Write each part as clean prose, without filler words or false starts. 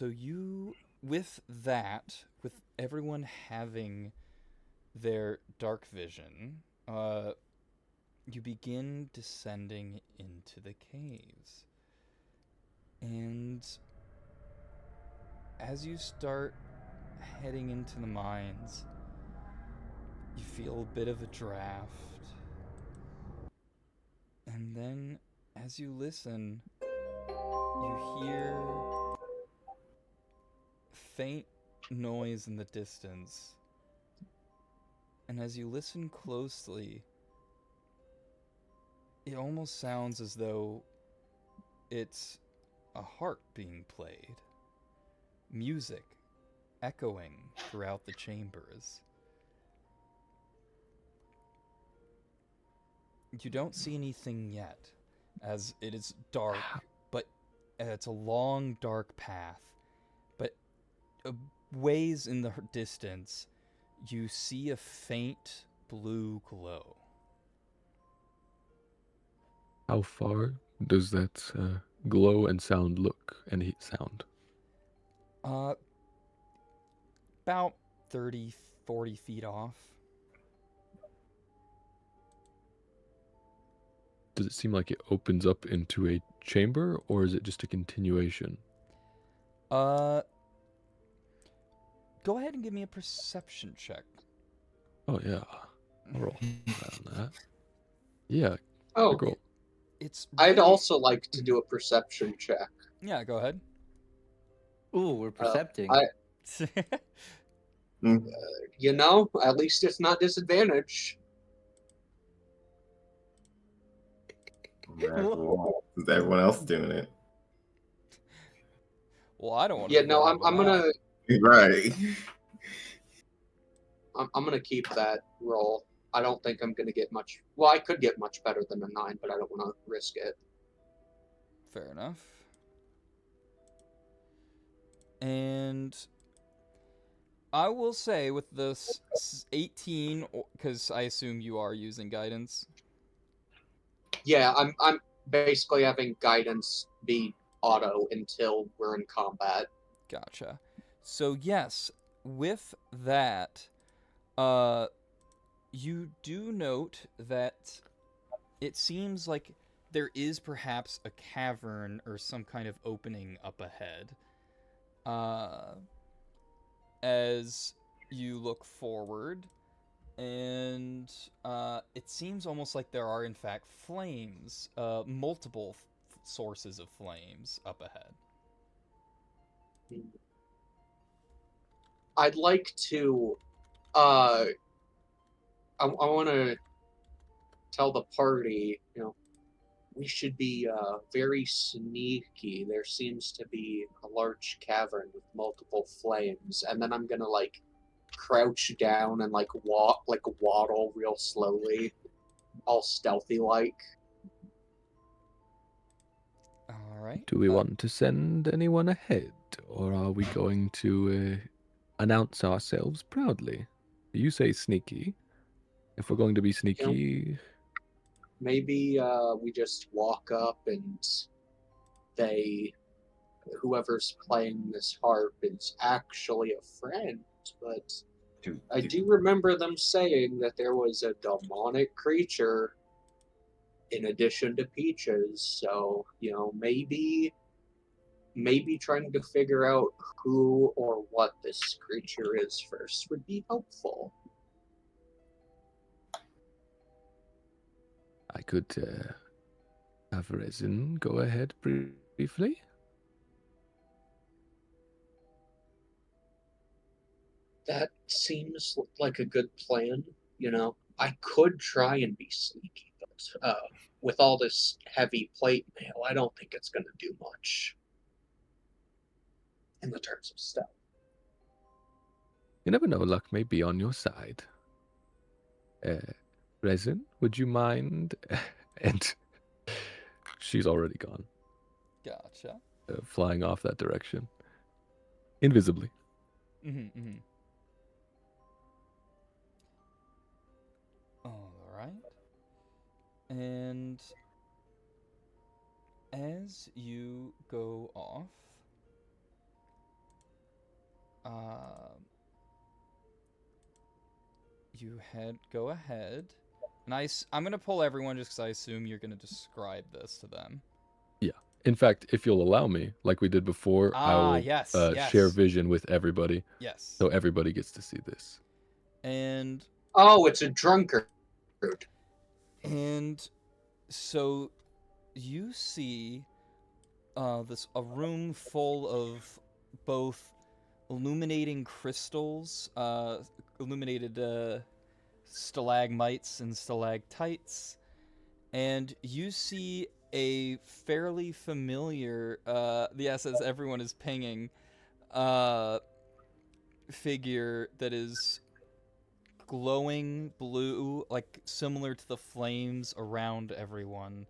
So you, with everyone having their dark vision, you begin descending into the caves. And as you start heading into the mines, you feel a bit of a draft. And then, as you listen, you hear faint noise in the distance. And as you listen closely, it almost sounds as though it's a harp being played. Music echoing throughout the chambers. You don't see anything yet, as it is dark, but it's a long, dark path. But a ways in the distance, you see a faint blue glow. How far does that glow and sound look and heat sound? Uh, about 30, 40 feet off. Does it seem like it opens up into a chamber, or is it just a continuation? Uh, Go ahead and give me a perception check. Oh yeah, I'll roll on that. Yeah, Oh, quick roll. It's I'd really. also like to do a perception check. Yeah, go ahead. Ooh, we're percepting. I, Mm. at least it's not disadvantage. Is everyone else doing it? Well, I don't want to Yeah, be no, wrong I'm about gonna that. Right. I'm gonna keep that roll. I don't think I'm gonna get much. Well, I could get much better than a 9, but I don't want to risk it. Fair enough. And I will say with this 18, because I assume you are using guidance. Yeah, I'm basically having guidance be auto until we're in combat. Gotcha. So yes, with that, uh, you do note that it seems like there is perhaps a cavern or some kind of opening up ahead. Uh, as you look forward, and it seems almost like there are, in fact, flames, multiple sources of flames up ahead. I'd like to. I want to tell the party, we should be very sneaky. There seems to be a large cavern with multiple flames, and then I'm gonna crouch down and waddle real slowly, all stealthy like. All right. Do we want to send anyone ahead, or are we going to announce ourselves proudly? You say sneaky. If we're going to be sneaky, Maybe we just walk up and they, whoever's playing this harp is actually a friend, but I do remember them saying that there was a demonic creature in addition to Peaches, so, maybe trying to figure out who or what this creature is first would be helpful. I could have Resin go ahead briefly. That seems like a good plan, I could try and be sneaky, but with all this heavy plate mail, I don't think it's going to do much in the terms of stealth. You never know, luck may be on your side. Resin, would you mind? And she's already gone, Gotcha. flying off that direction. Invisibly. Mm-hmm, mm-hmm. All right. And as you go off, go ahead. And I'm going to pull everyone just because I assume you're going to describe this to them. Yeah. In fact, if you'll allow me, like we did before, I will yes, share yes. vision with everybody. Yes. So everybody gets to see this. And Oh, it's a drunkard. And so you see a room full of both illuminating crystals, illuminated stalagmites and stalactites, and you see a fairly familiar, yes, as everyone is pinging, figure that is glowing blue, like similar to the flames around everyone.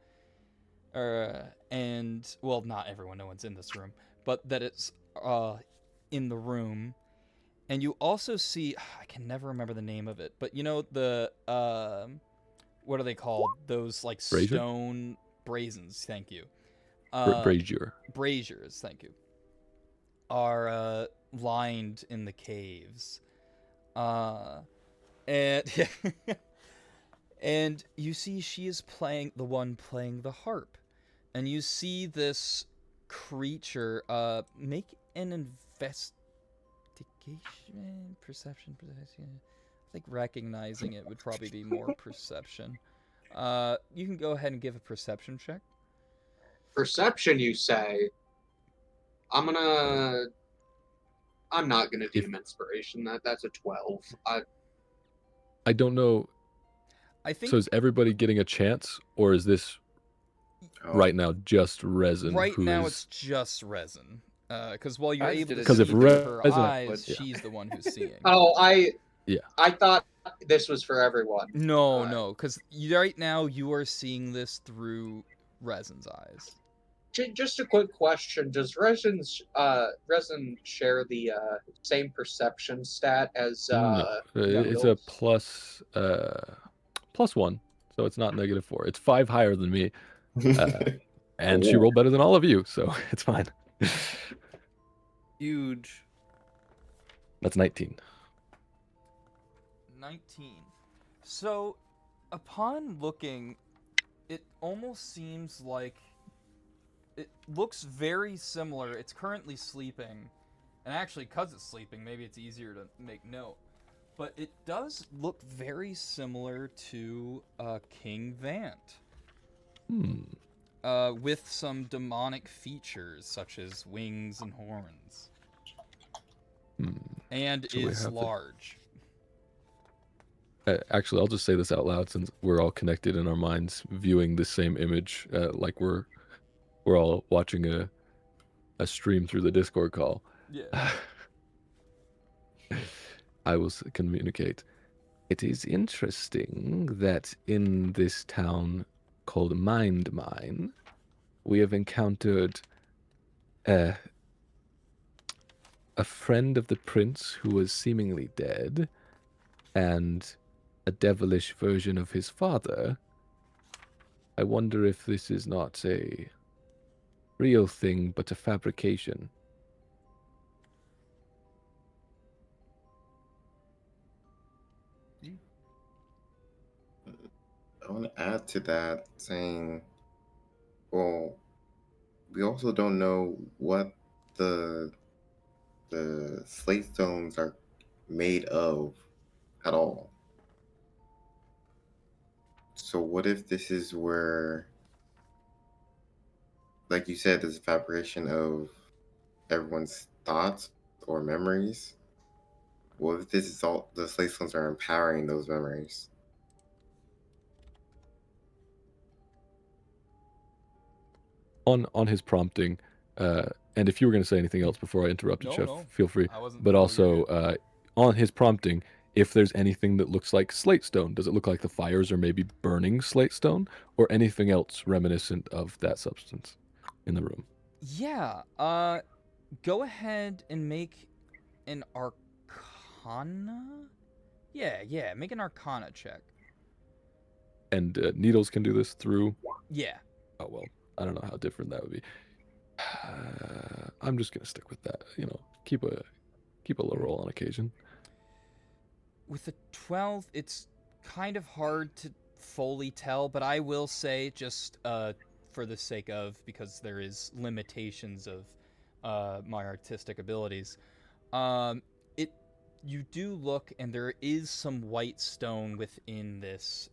And well, not everyone, no one's in this room, but that it's in the room. And you also see, I can never remember the name of it, but you know the what are they called? Those like Brazier? stone brazens. Thank you. Brazier. Braziers. Thank you. Are lined in the caves. And and you see she is playing the harp, and you see this creature make an investigation, perception. I think recognizing it would probably be more perception. You can go ahead and give a perception check. Perception, you say? I'm not gonna deem inspiration. That's a 12. I don't know. I think So is everybody getting a chance, or is this right now just Resin? Right now it's just Resin. Because while you're able to 'Cause see if through her Resin- eyes, yeah. she's the one who's seeing. Oh, I Yeah. thought this was for everyone. No, because right now you are seeing this through Resin's eyes. Just a quick question: does Resin share the same perception stat as? No, it's a plus +1, so it's not -4. It's 5 higher than me, and she rolled better than all of you, so it's fine. Huge. That's 19. 19. So, upon looking, it almost seems like it looks very similar. It's currently sleeping, and actually, because it's sleeping, maybe it's easier to make note. But it does look very similar to King Vant. With some demonic features such as wings and horns. And So is large. Actually, I'll just say this out loud since we're all connected in our minds, viewing the same image, like we're all watching a stream through the Discord call. Yeah. I will communicate. It is interesting that in this town called Mind Mine, we have encountered a friend of the prince who was seemingly dead, and a devilish version of his father. I wonder if this is not a real thing, but a fabrication. I want to add to that, saying, well, we also don't know what the slate stones are made of at all. So what if this is where, like you said, there's a fabrication of everyone's thoughts or memories? What if this is all the slate stones are empowering those memories? On his prompting, and if you were going to say anything else before I interrupted, Chef, feel free. I wasn't. But also, on his prompting, if there's anything that looks like slate stone, does it look like the fires are maybe burning slate stone, or anything else reminiscent of that substance in the room? Yeah. Go ahead and make an Arcana. Yeah. Make an Arcana check. And needles can do this through. Yeah. Oh well, I don't know how different that would be. I'm just gonna stick with that. You know, keep a low roll on occasion. With a 12, it's kind of hard to fully tell, but I will say, just for the sake of, because there is limitations of my artistic abilities, it you do look, and there is some white stone within this.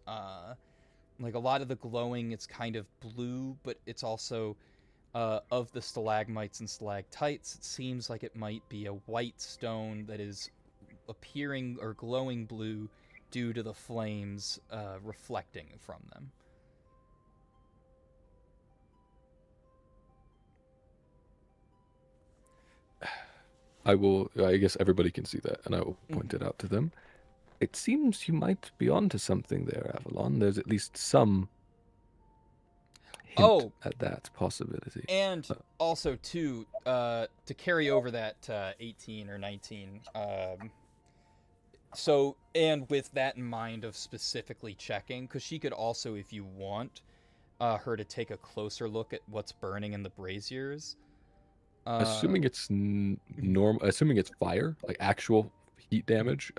Like a lot of the glowing, it's kind of blue, but it's also of the stalagmites and stalactites. It seems like it might be a white stone that is appearing or glowing blue due to the flames reflecting from them. I guess everybody can see that, and I will point it out to them. It seems you might be onto something there, Avalon. There's at least some hint at that possibility. And also, too, to carry over that 18 or 19, so, and with that in mind of specifically checking, because she could also, if you want her to take a closer look at what's burning in the braziers. Assuming it's normal, assuming it's fire, like actual heat damage,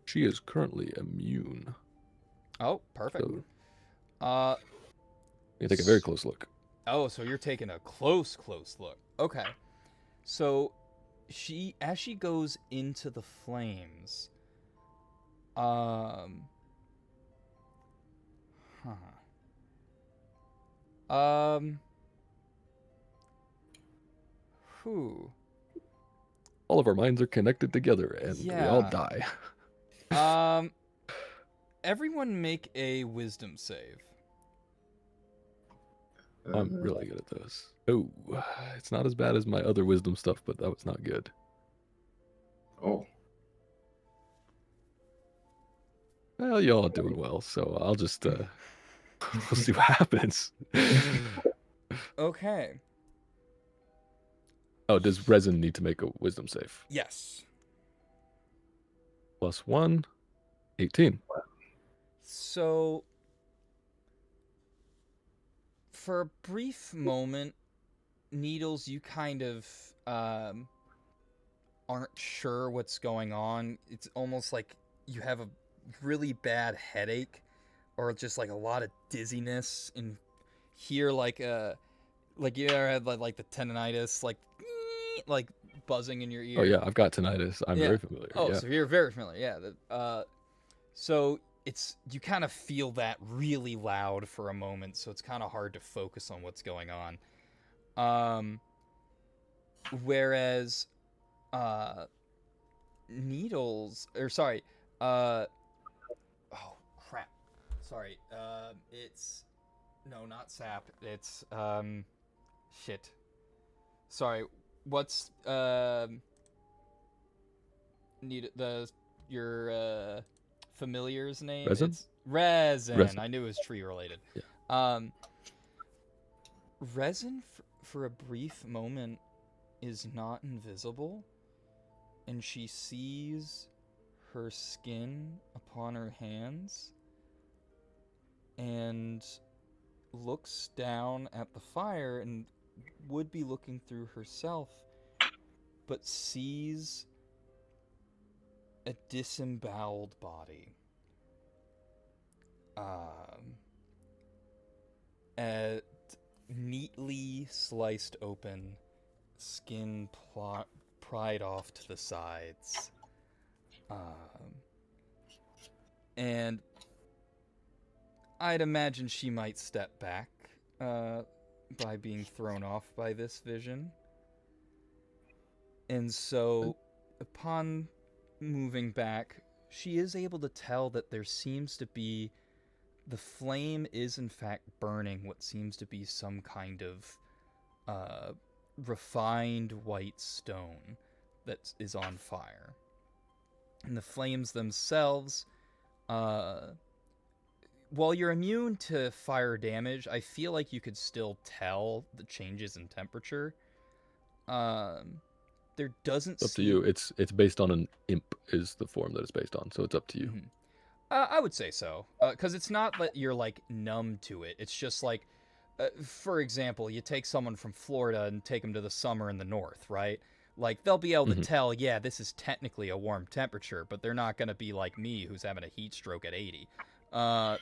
she is currently immune. Oh, perfect. So, you take a very close look. Oh, so you're taking a close look. Okay. So, as she goes into the flames, All of our minds are connected together, and we all die. Everyone make a wisdom save. I'm really good at those. Oh, it's not as bad as my other wisdom stuff, but that was not good. Oh. Well, y'all are doing well, so I'll just, we'll see what happens. Okay. Oh, does Resin need to make a wisdom save? Yes. +1, 18. So, for a brief moment, Needles, you kind of aren't sure what's going on. It's almost like you have a really bad headache, or just like a lot of dizziness, and hear like you ever had like the tinnitus, like buzzing in your ear. Oh yeah, I've got tinnitus. I'm very familiar. Oh, yeah. so you're very familiar. Yeah. So it's, you kind of feel that really loud for a moment, so it's kind of hard to focus on what's going on. Whereas Needles, or sorry, oh crap, sorry, it's, no, not Sap, it's shit, sorry, what's your familiar's name? Resin? It's Resin. Resin. I knew it was tree related. Yeah. Resin for a brief moment is not invisible, and she sees her skin upon her hands and looks down at the fire and would be looking through herself, but sees a disemboweled body. Neatly sliced open, skin pried off to the sides. And I'd imagine she might step back by being thrown off by this vision. And so, upon moving back, she is able to tell that there seems to be, the flame is in fact burning what seems to be some kind of refined white stone that is on fire. And the flames themselves, while you're immune to fire damage, I feel like you could still tell the changes in temperature. There doesn't It's up to you. It's based on an imp is the form that it's based on, so it's up to you. Mm-hmm. I would say so, because it's not that you're like numb to it. It's just like, for example, you take someone from Florida and take them to the summer in the north, right? Like, they'll be able to Mhm. tell, yeah, this is technically a warm temperature, but they're not going to be like me who's having a heat stroke at 80. Uh,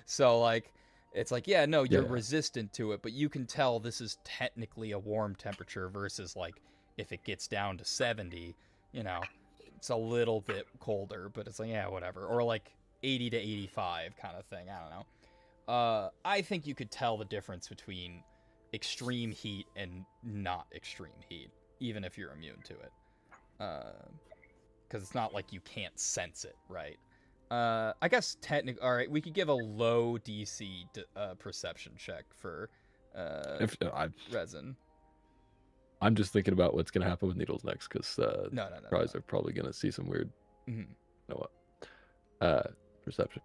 so, like, it's like, yeah, no, you're Yeah. resistant to it, but you can tell this is technically a warm temperature versus, like, if it gets down to 70, you know, it's a little bit colder, but it's like, yeah, whatever. Or, like, 80 to 85 kind of thing. I don't know. I think you could tell the difference between extreme heat and not extreme heat, even if you're immune to it. Because it's not like you can't sense it, right? I guess technically, all right, we could give a low DC perception check for If resin. I'm just thinking about what's gonna happen with needles next, because No. guys are probably gonna see some weird. Mm-hmm. You know what? Perception.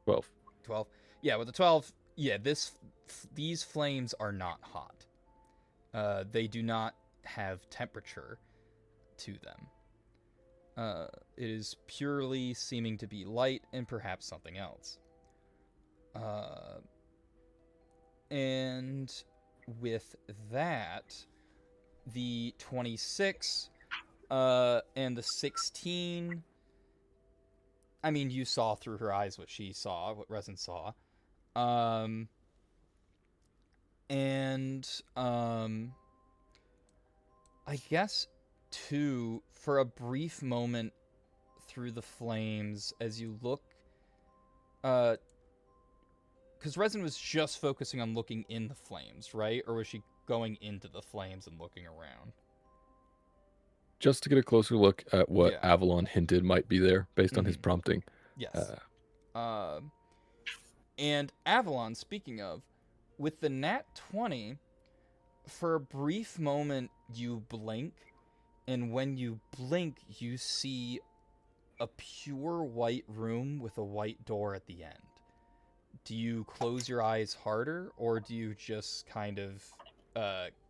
12. 12. Yeah, with the 12, yeah, these flames are not hot. They do not have temperature to them. It is purely seeming to be light and perhaps something else. And with that, the 26 and the 16. I mean, you saw through her eyes what she saw, what Resin saw. And I guess too, for a brief moment through the flames, as you look, because Resin was just focusing on looking in the flames, right? Or was she going into the flames and looking around? Just to get a closer look at what Yeah. Avalon hinted might be there, based on his Mhm. prompting. Yes. And Avalon, speaking of, with the nat 20, for a brief moment you blink, and when you blink, you see a pure white room with a white door at the end. Do you close your eyes harder, or do you just kind of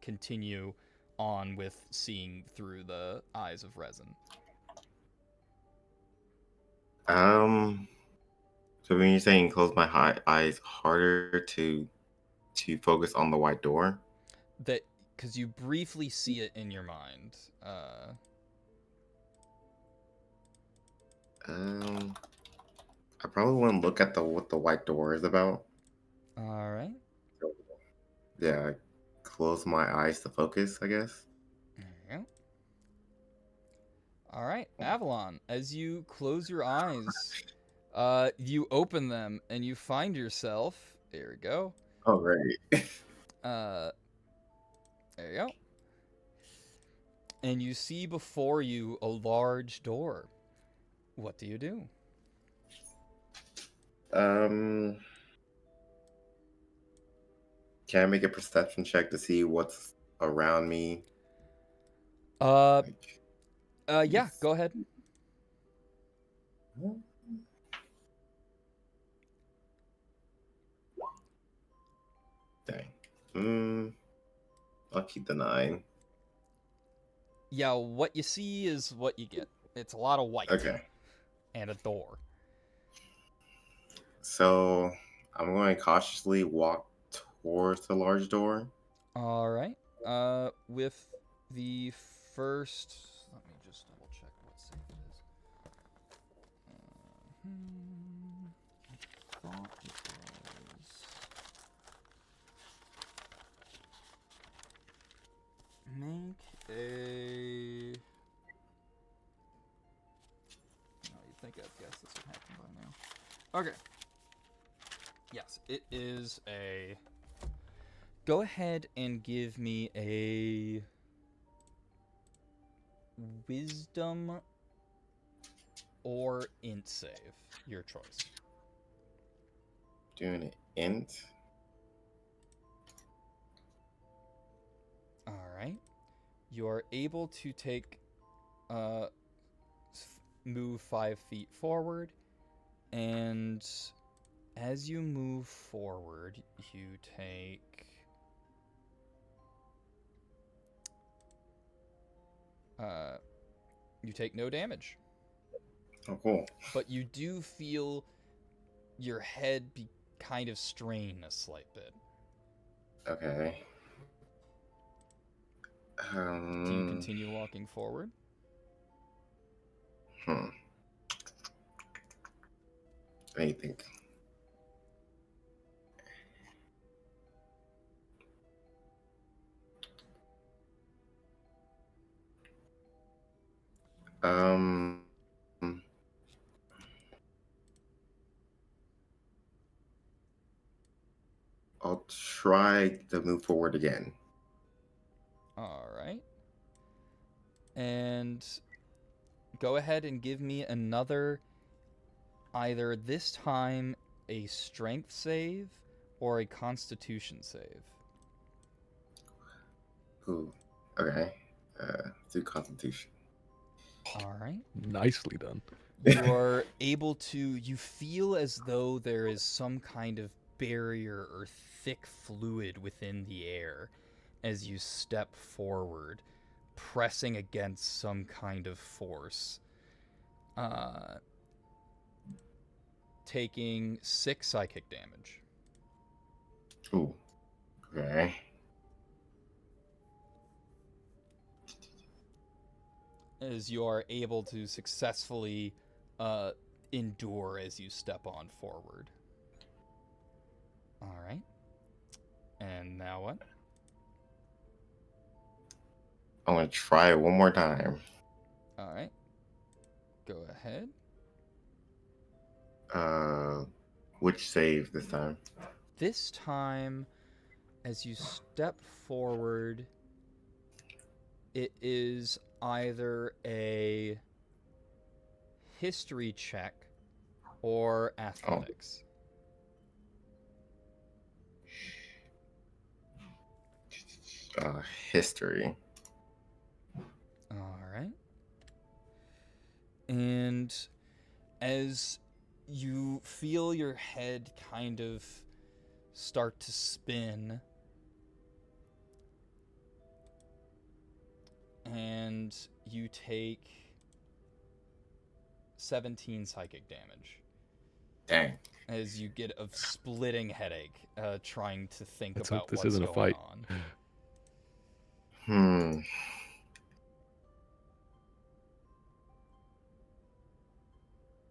continue on with seeing through the eyes of Resin? So when you're saying close my eyes harder to focus on the white door. That because you briefly see it in your mind. I probably wouldn't look at the what the white door is about. All right. So, yeah, close my eyes to focus, I guess. There you go. All right, Avalon. As you close your eyes, you open them and you find yourself. There we go. Oh, great. There you go. And you see before you a large door. What do you do? Can I make a perception check to see what's around me? Like, Yeah, go ahead. dang. I'll keep the 9. Yeah, what you see is what you get. It's a lot of white. Okay. And a door. So I'm going to cautiously walk towards the large door. All right. With the first, let me just double check what save it is. I thought it was. Make a. No, you'd think I'd guess this would happen by now. Okay. Yes, it is a. Go ahead and give me a wisdom or int save. Your choice. Doing an int. All right. You are able to take, move 5 feet forward, and as you move forward, you take. You take no damage. Oh, cool. But you do feel your head be kind of strain a slight bit. Okay. Do you continue walking forward? Hmm. Let me think. Um, I'll try to move forward again. All right. And go ahead and give me another, either this time a strength save or a constitution save. Ooh. Okay. Do Constitution. All right. Nicely done. You are able to, you feel as though there is some kind of barrier or thick fluid within the air as you step forward, pressing against some kind of force. Taking 6 psychic damage. Ooh. Okay. As you are able to successfully endure as you step on forward. All right. And now what? I'm gonna try it one more time. All right. Go ahead. Which save this time? This time, as you step forward, it is either a history check or athletics. History. All right. And as you feel your head kind of start to spin, and you take 17 psychic damage. Dang. As you get a splitting headache trying to think Let's about hope this what's isn't a going fight. on.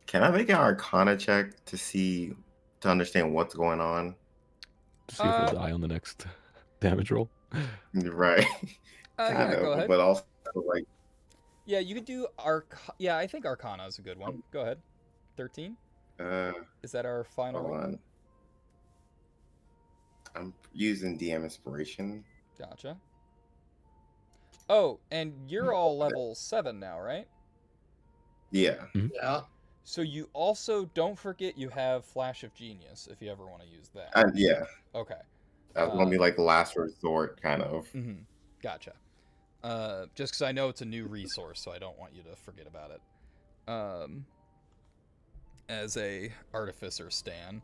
Can I make an Arcana check to understand what's going on? To see if we'll die on the next damage roll. Right. Yeah, go ahead. But also like. Yeah, you could do Yeah, I think Arcana is a good one. Go ahead. 13. Is that our final Hold roll? on. I'm using DM Inspiration. Gotcha. Oh, and you're all level 7 now, right? Yeah. Mm-hmm. Yeah. So you also, don't forget you have Flash of Genius if you ever want to use that. Yeah. Okay. That's gonna be like last resort, kind of. Mm-hmm. Gotcha. Just because I know it's a new resource, so I don't want you to forget about it. As a artificer stan.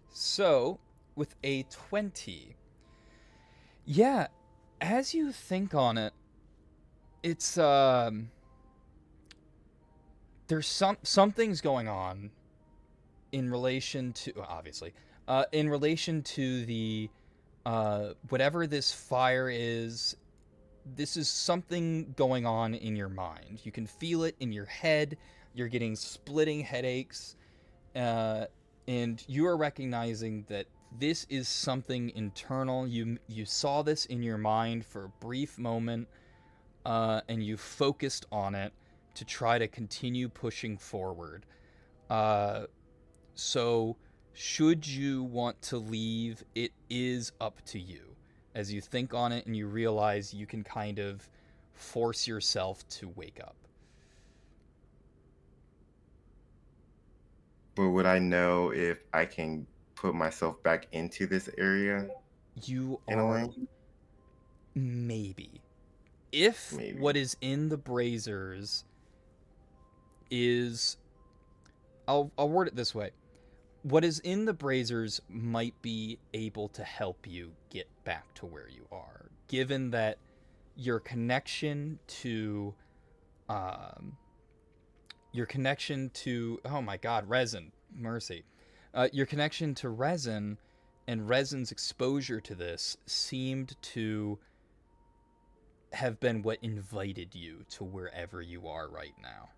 So with a 20, yeah, as you think on it, it's there's something's going on in relation to, obviously, in relation to the whatever this fire is. This is something going on in your mind. You can feel it in your head. You're getting splitting headaches, and you are recognizing that this is something internal. You saw this in your mind for a brief moment, and you focused on it to try to continue pushing forward. So, should you want to leave, it is up to you. As you think on it and you realize you can kind of force yourself to wake up. But would I know if I can put myself back into this area? You in a way? Maybe. If Maybe. what is in the braziers is, I'll word it this way. What is in the braziers might be able to help you get back to where you are, given that your connection to oh my god, resin, mercy. Your connection to resin and resin's exposure to this seemed to have been what invited you to wherever you are right now.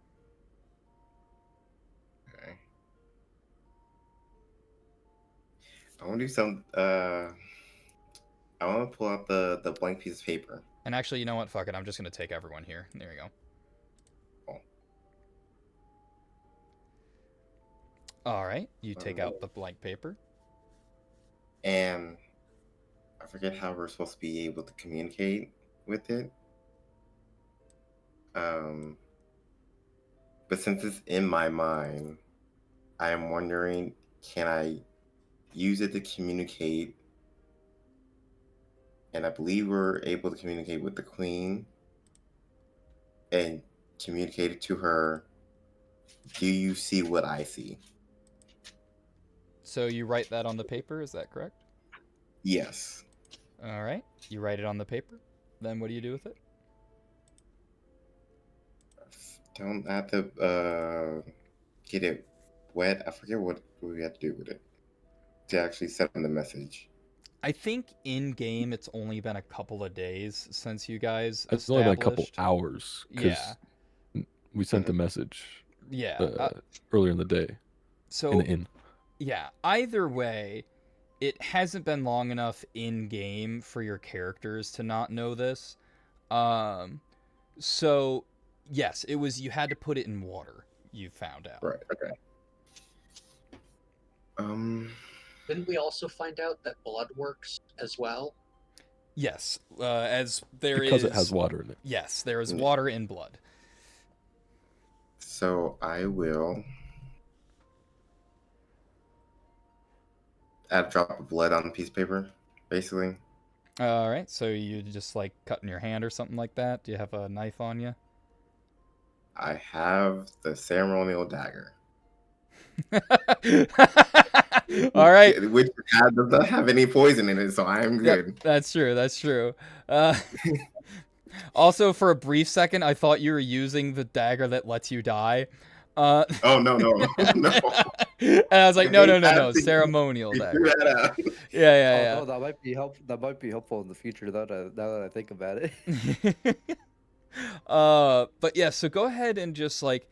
Okay. I want to do some. I want to pull out the blank piece of paper. And actually, you know what? Fuck it. I'm just going to take everyone here. There you go. Oh. All right. You take out the blank paper. And I forget how we're supposed to be able to communicate with it. But since it's in my mind, I am wondering, can I use it to communicate? And I believe we're able to communicate with the queen and communicate it to her. Do you see what I see? So you write that on the paper, is that correct? Yes. All right. You write it on the paper. Then what do you do with it? Don't have to get it wet. I forget what we had to do with it to actually send the message. I think in game it's only been a couple of days since you guys It's only been a couple established. hours Yeah. because we sent the message Yeah. earlier in the day So in the inn. yeah, either way, it hasn't been long enough in game for your characters to not know this. So yes, it was you had to put it in water. You found out. Right. Okay. Didn't we also find out that blood works as well? Yes, as there Because is it has water in it. Yes, there is water in blood. So I will add a drop of blood on a piece of paper, basically. All right, so you just like cutting your hand or something like that? Do you have a knife on you? I have the ceremonial dagger. All right. Which does not have any poison in it, so I'm good. Yep, that's true. That's true. Also, for a brief second, I thought you were using the dagger that lets you die. Oh no no. And I was like, no, ceremonial dagger. Yeah. Although that might be helpful in the future. Now that I think about it. But yeah, so go ahead and just like,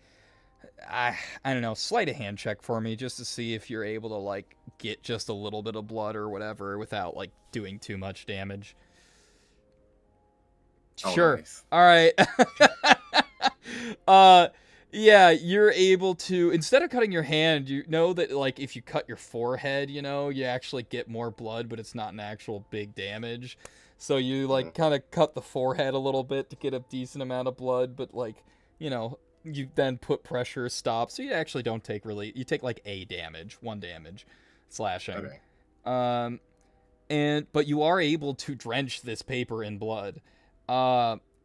I don't know, sleight a hand check for me just to see if you're able to like get just a little bit of blood or whatever without like doing too much damage. Oh, Sure. nice. All right. Yeah, you're able to, instead of cutting your hand, you know that like if you cut your forehead, you know, you actually get more blood, but it's not an actual big damage. So you like kind of cut the forehead a little bit to get a decent amount of blood, but like, you know, you then put pressure, stop, so you actually don't take you take like one damage, slashing. Okay. But you are able to drench this paper in blood.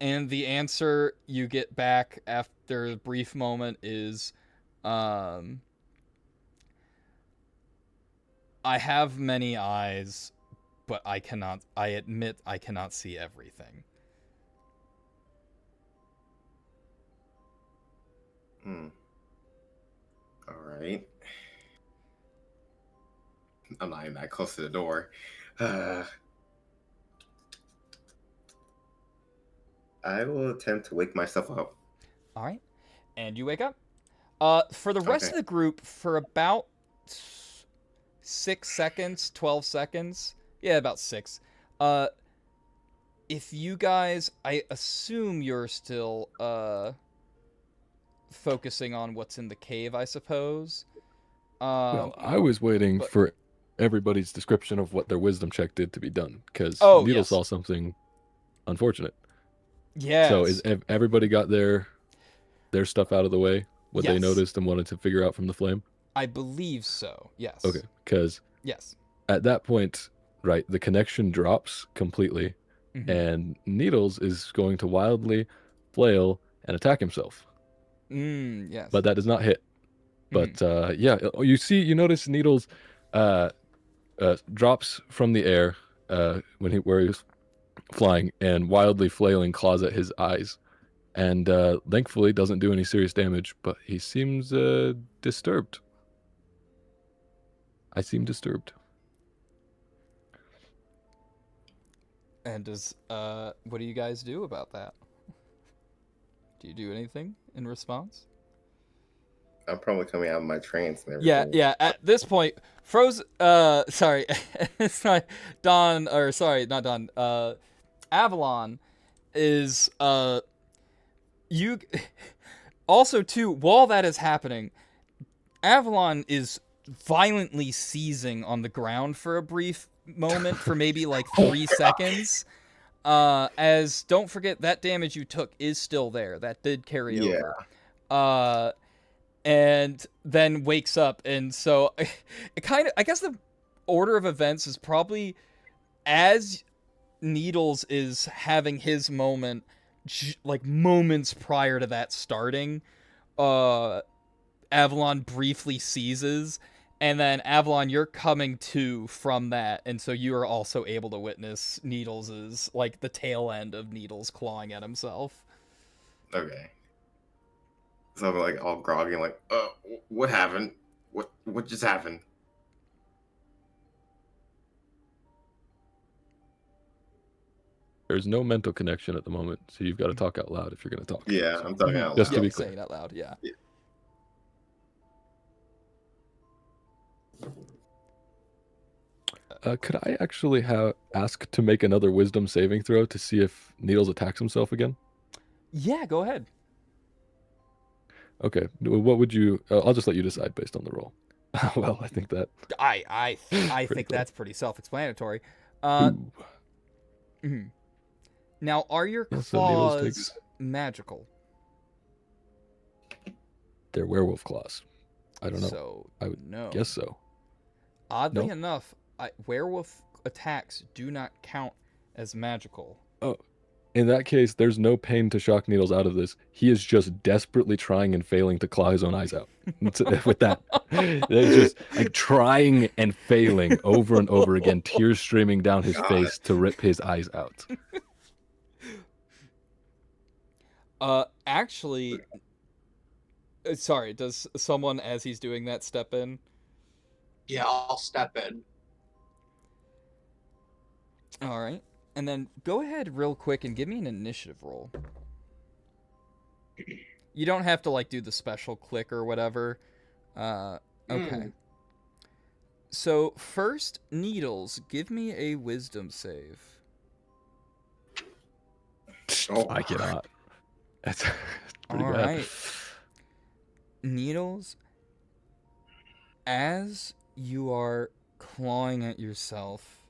And the answer you get back after a brief moment is, I have many eyes, but I admit I cannot see everything. All right. I'm not even that close to the door. I will attempt to wake myself up. All right. And you wake up. For the rest of the group, for about 6 seconds, 12 seconds. Yeah, about 6. If you guys, I assume you're still focusing on what's in the cave, I suppose. Well, I was waiting for everybody's description of what their wisdom check did to be done, because Needle saw something unfortunate. Yeah. So is everybody got their stuff out of the way? What they noticed and wanted to figure out from the flame? I believe so. Yes. Okay, because at that point, right, the connection drops completely, and Needles is going to wildly flail and attack himself. Yes. But that does not hit. But you notice Needles drops from the air where he was flying and wildly flailing claws at his eyes, and thankfully doesn't do any serious damage, but he seems disturbed. I seem disturbed. And what do you guys do about that? Do you do anything in response? I'm probably coming out of my trance and Yeah, everything. yeah. At this point, sorry, it's not Don, or sorry, not Don. Avalon is you. Also, too, while that is happening, Avalon is violently seizing on the ground for a brief moment, for maybe like 3 seconds. As don't forget that damage you took is still there. That did carry Yeah. over. And then wakes up, and so it kind of, I guess the order of events is probably as Needles is having his moment, like moments prior to that starting, Avalon briefly seizes, and then Avalon, you're coming to from that, and so you are also able to witness Needles's, like, the tail end of Needles clawing at himself. Okay. So I'm like all groggy, like, what happened? What just happened? There's no mental connection at the moment, so you've got to talk out loud if you're going to talk. Yeah, I'm talking out Just loud. to be Yeah, clear. saying it out loud, yeah. Could I actually ask to make another wisdom saving throw to see if Needles attacks himself again? Yeah, go ahead. Okay. What would you? I'll just let you decide based on the roll. Well, I think that. I Pretty think clear. that's pretty self-explanatory. Ooh. Mhm. Now, are your Yeah, so Needles claws takes- magical? They're werewolf claws. I don't know. So, I would no. guess so. Oddly No? enough, werewolf attacks do not count as magical. Oh, in that case, there's no pain to shock Needles out of this. He is just desperately trying and failing to claw his own eyes out. With that, they're just like trying and failing over and over again, tears streaming down his God. face to rip his eyes out. Actually, sorry, does someone, as he's doing that, step in? Yeah, I'll step in. All right. And then go ahead real quick and give me an initiative roll. You don't have to, like, do the special click or whatever. Okay. So, first, Needles, give me a wisdom save. Oh. I cannot. That's pretty All bad. right. Needles, as you are clawing at yourself,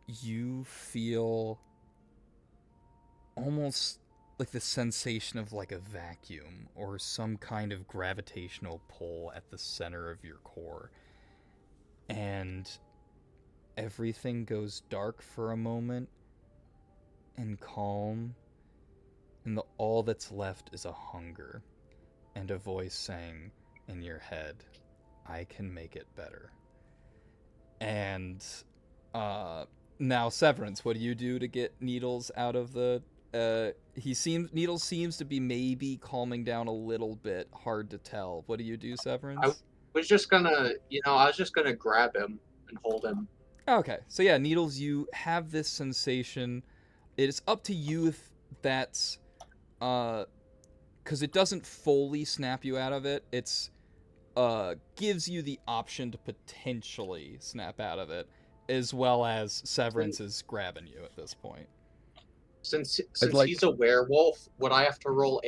you feel almost like the sensation of like a vacuum or some kind of gravitational pull at the center of your core. And everything goes dark for a moment and calm, and all that's left is a hunger and a voice saying in your head, I can make it better. And now, Severance, what do you do to get Needles out of the... Needles seems to be maybe calming down a little bit. Hard to tell. What do you do, Severance? I was just gonna grab him and hold him. Okay, so yeah, Needles, you have this sensation. It is up to you if that's... because it doesn't fully snap you out of it. It's gives you the option to potentially snap out of it, as well as Severance is grabbing you at this point. Since like- he's a werewolf, would I have to roll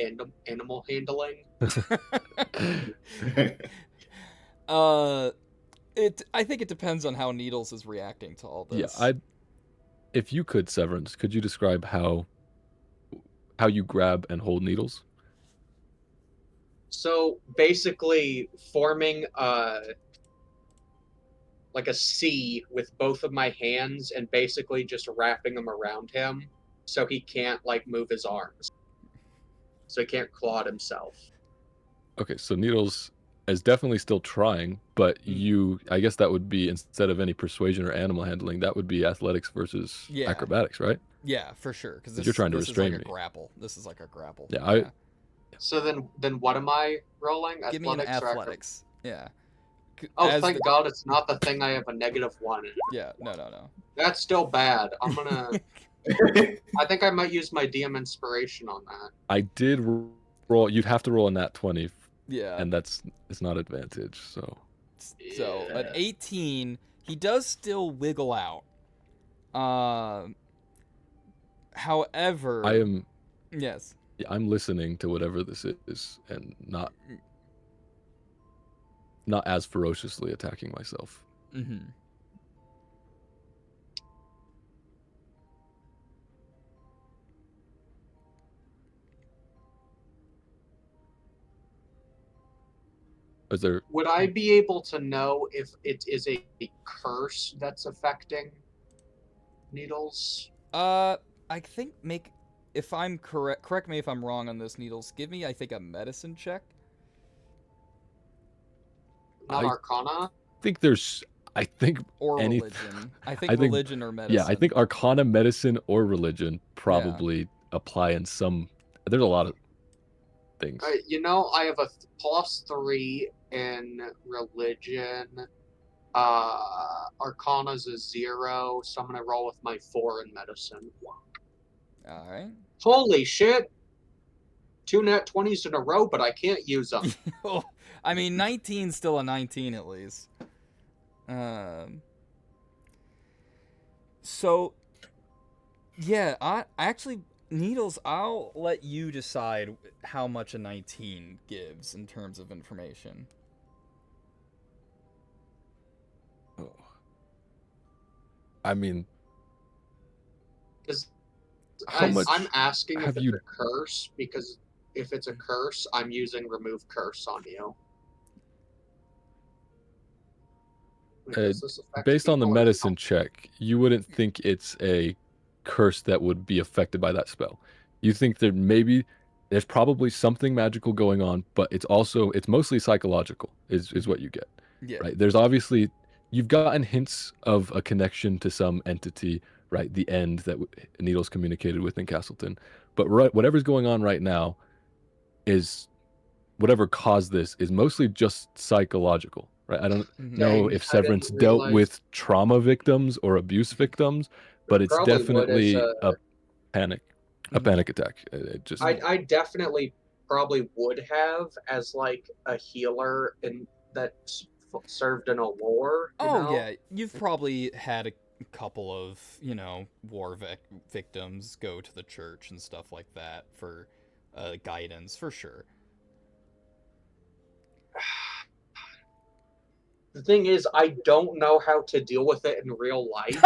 animal handling? I think it depends on how Needles is reacting to all this. Yeah, if you could, Severance, could you describe how you grab and hold Needles? So basically, forming like a C with both of my hands, and basically just wrapping them around him, so he can't like move his arms, so he can't claw at himself. Okay, so Needles is definitely still trying, but I guess that would be, instead of any persuasion or animal handling, that would be athletics versus Yeah. acrobatics, right? Yeah, for sure. Because You're trying to this restrain is like me. a grapple. This is like a grapple. Yeah, So then what am I rolling? Give me an Athletics or acro- athletics. Yeah. Oh, As thank the- God it's not the thing I have a -1 in. Yeah, no. That's still bad. I'm gonna. I think I might use my DM inspiration on that. I did roll. You'd have to roll a nat 20, Yeah. and it's not advantage. So So at Yeah. 18, he does still wiggle out. However, I am. yes. I'm listening to whatever this is, and not as ferociously attacking myself. Mm-hmm. Is there? Would I be able to know if it is a curse that's affecting Needles? I think if I'm correct me if I'm wrong on this, Needles. Give me, I think, a medicine check. Not I Arcana? think there's. I think Or any. religion. I think I think religion or medicine. Yeah, I think Arcana, medicine, or religion Yeah. probably apply in some. There's a lot of things. I have a +3 in religion. Arcana's a 0, so I'm gonna roll with my 4 in medicine. Alright. Holy shit! 2 nat 20s in a row, but I can't use them. I mean, 19's still a 19 at least. So, yeah, I actually, Needles, I'll let you decide how much a 19 gives in terms of information. Oh. I mean, how much I'm asking if have it's you? a curse, because if it's a curse, I'm using remove curse on you. Wait, does this affect Based on the people or medicine check, you wouldn't think it's a curse that would be affected by that spell. You think that maybe there's probably something magical going on, but it's mostly psychological is what you get. Yeah. Right? There's obviously you've gotten hints of a connection to some entity, right? The end that Needles communicated with in Castleton. But whatever's going on right now is whatever caused this is mostly just psychological, right? I don't Mhm. know Dang, if I didn't Severance dealt realize. with trauma victims or abuse victims, but it's Probably would as definitely a panic attack. It just I definitely probably would have as like a healer and that served in a war. Oh, yeah, you've probably had a couple of, war victims go to the church and stuff like that for guidance, for sure. The thing is, I don't know how to deal with it in real life.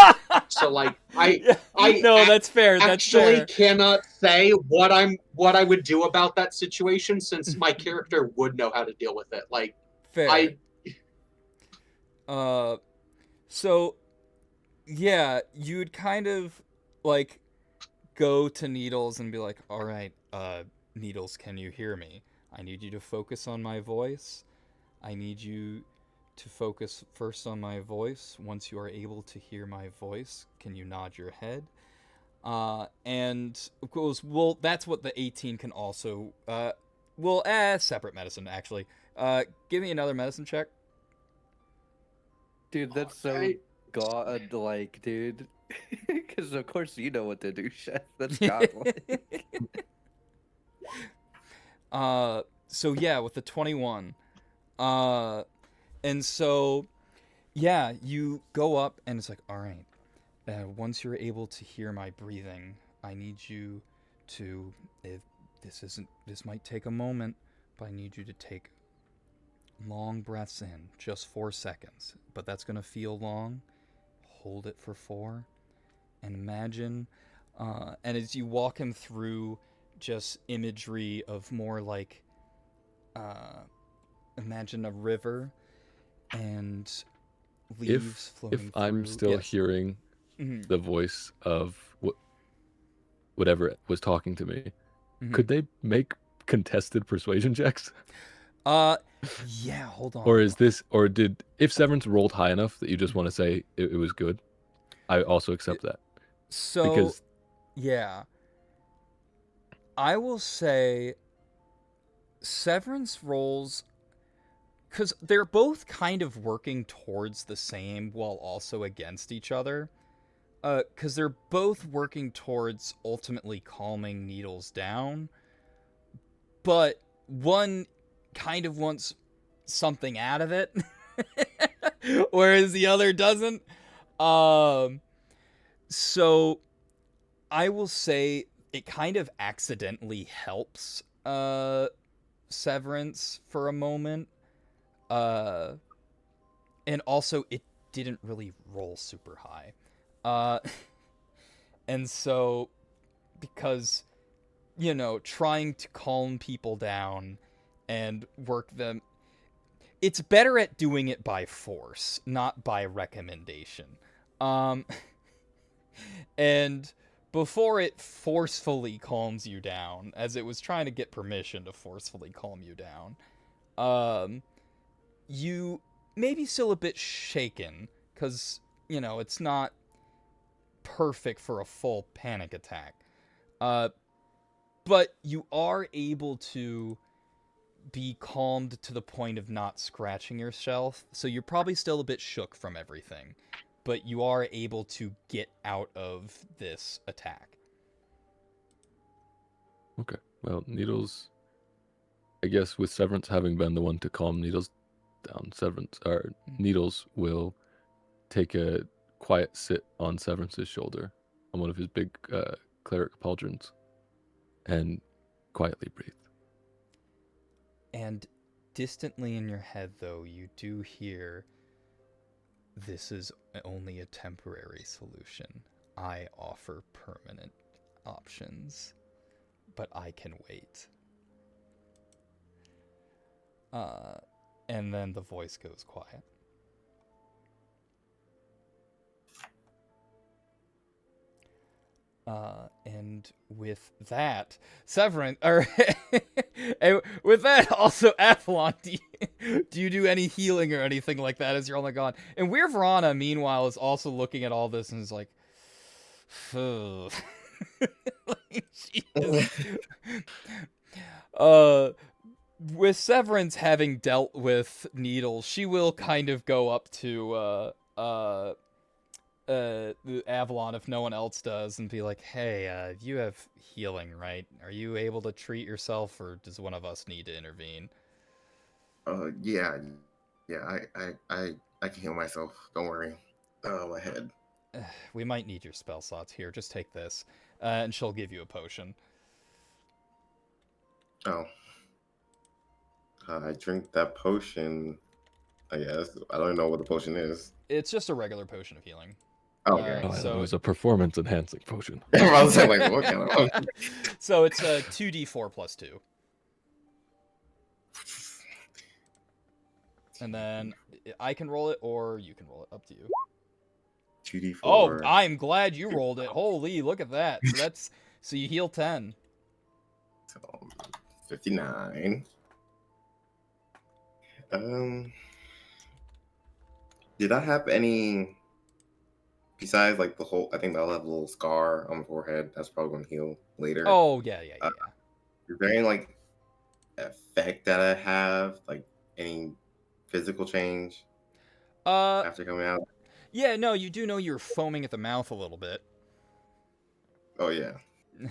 So like No, that's fair. That's actually fair. cannot say what I would do about that situation, since my character would know how to deal with it. Like Fair. So yeah, you'd kind of like go to Needles and be like, "All right, Needles, can you hear me? I need you to focus on my voice. I need you to focus first on my voice. Once you are able to hear my voice, can you nod your head?" And of course, that's what the 18 can also. Separate medicine actually. Give me another medicine check. Dude, that's so godlike, dude. Because of course you know what to do, Chef. That's godlike. So yeah, with the 21. And so, yeah, you go up and it's like, all right, once you're able to hear my breathing, I need you to, if this might take a moment, but I need you to take long breaths in, just 4 seconds, but that's going to feel long. Hold it for 4 and imagine, and as you walk him through just imagery of more like, imagine a river and leaves flowing if I'm through. still Yes. hearing the voice of whatever was talking to me, could they make contested persuasion checks? Yeah, hold on. Or if Severance rolled high enough that you just want to say it was good, I also accept that. So, because yeah, I will say Severance rolls, because they're both kind of working towards the same while also against each other. because they're both working towards ultimately calming Needles down, but one kind of wants something out of it, whereas the other doesn't. So I will say it kind of accidentally helps Severance for a moment. And also it didn't really roll super high. And so because, you know, trying to calm people down and work them, it's better at doing it by force, not by recommendation. And before it forcefully calms you down, as it was trying to get permission to forcefully calm you down, you maybe still a bit shaken, because, you know, it's not perfect for a full panic attack. But you are able to be calmed to the point of not scratching yourself, so you're probably still a bit shook from everything, but you are able to get out of this attack. Okay. Well, Needles, I guess with Severance having been the one to calm Needles down, Needles will take a quiet sit on Severance's shoulder, on one of his big cleric pauldrons, and quietly breathe. And distantly in your head, though, you do hear, "This is only a temporary solution. I offer permanent options, but I can wait." And then the voice goes quiet. And with that, Severin, or and with that, also Avalon, do you do any healing or anything like that as you're on the gone? And Weir Verana, meanwhile, is also looking at all this and is like, like, she is, with Severance having dealt with Needles, she will kind of go up to the Avalon, if no one else does, and be like, "Hey, you have healing, right? Are you able to treat yourself, or does one of us need to intervene?" Yeah, I can heal myself. Don't worry. Oh, my head. We might need your spell slots here. Just take this, and she'll give you a potion. Oh. I drink that potion, I guess. I don't know what the potion is. It's just a regular potion of healing. Okay. Oh, So- it was a performance enhancing potion. I was like, what kind of So it's a 2d4 plus 2. And then I can roll it, or you can roll it. Up to you. 2d4. Oh, I'm glad you rolled it. Holy, look at that. So you heal 10. So, 59. Did I have any, besides like the whole, I think I'll have a little scar on my forehead. That's probably going to heal later. Oh, yeah. Is there any like effect that I have, like any physical change after coming out? Yeah, no, you do know you're foaming at the mouth a little bit. Oh yeah.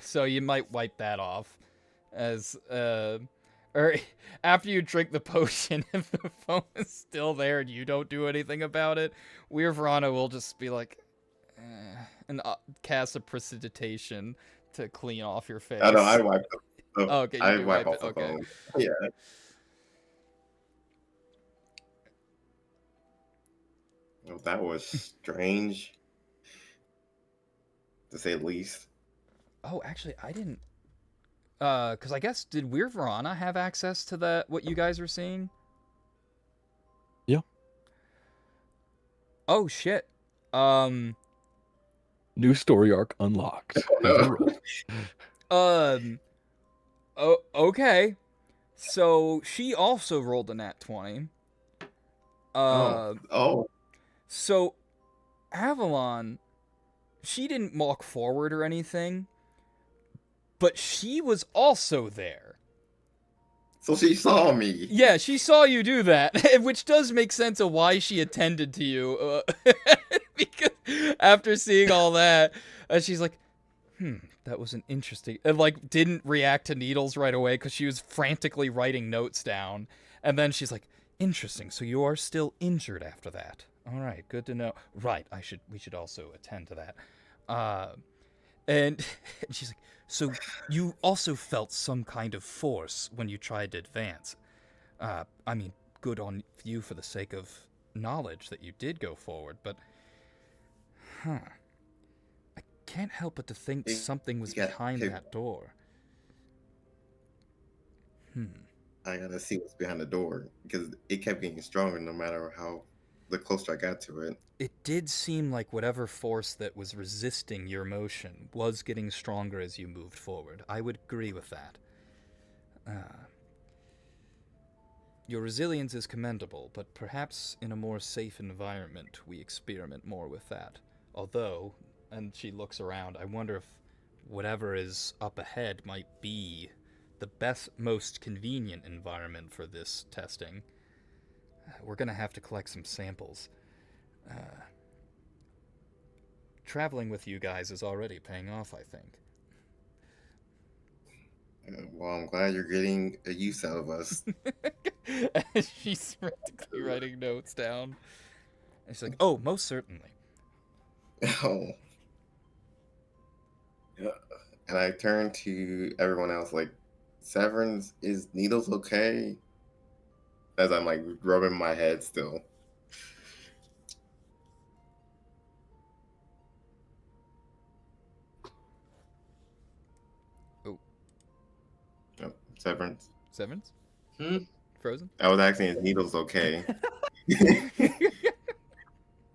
So you might wipe that off as or after you drink the potion, if the foam is still there and you don't do anything about it, Weir Verana will just be like, and cast a precipitation to clean off your face. Oh no, I wiped it. Oh, okay, you I do wipe wipe off it, the okay. phone. Yeah. Well, that was strange, to say the least. Oh, actually, I didn't. Because I guess, did Weir Verana have access to that, what you guys were seeing? Yeah. Oh, shit. New story arc unlocked. Oh, okay. So she also rolled a nat 20. Oh. So Avalon, she didn't walk forward or anything, but she was also there. So she saw me. Yeah, she saw you do that, which does make sense of why she attended to you, after seeing all that, and she's like, that was an interesting, and like didn't react to Needles right away because she was frantically writing notes down, and then she's like, interesting. So you are still injured after that. All right, good to know. Right, we should also attend to that. And she's like, so you also felt some kind of force when you tried to advance. I mean, good on you for the sake of knowledge that you did go forward, but I can't help but to think something was behind that door. I gotta see what's behind the door because it kept getting stronger no matter how the closer I got to it. It did seem like whatever force that was resisting your motion was getting stronger as you moved forward. I would agree with that. Your resilience is commendable, but perhaps in a more safe environment we experiment more with that. Although, and she looks around, I wonder if whatever is up ahead might be the best, most convenient environment for this testing. We're gonna have to collect some samples. Traveling with you guys is already paying off, I think. Well, I'm glad you're getting a use out of us. She's frantically writing notes down. And she's like, oh, most certainly. Oh. Yeah. And I turn to everyone else like, Severance, is Needles okay? As I'm like rubbing my head still. Oh. Oh, Severance. Severance? Frozen? I was asking if Needles okay.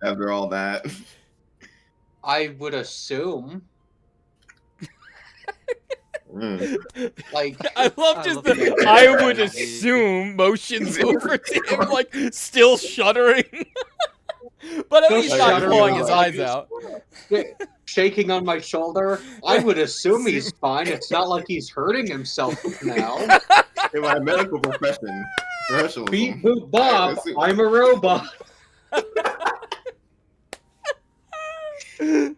After all that. I would assume. Like, I love just the I would assume motions over to him, like still shuddering. But at least not clawing his eyes out. Shaking on my shoulder. I would assume he's fine. It's not like he's hurting himself now. In my medical profession. Beep boop bop. I'm a robot.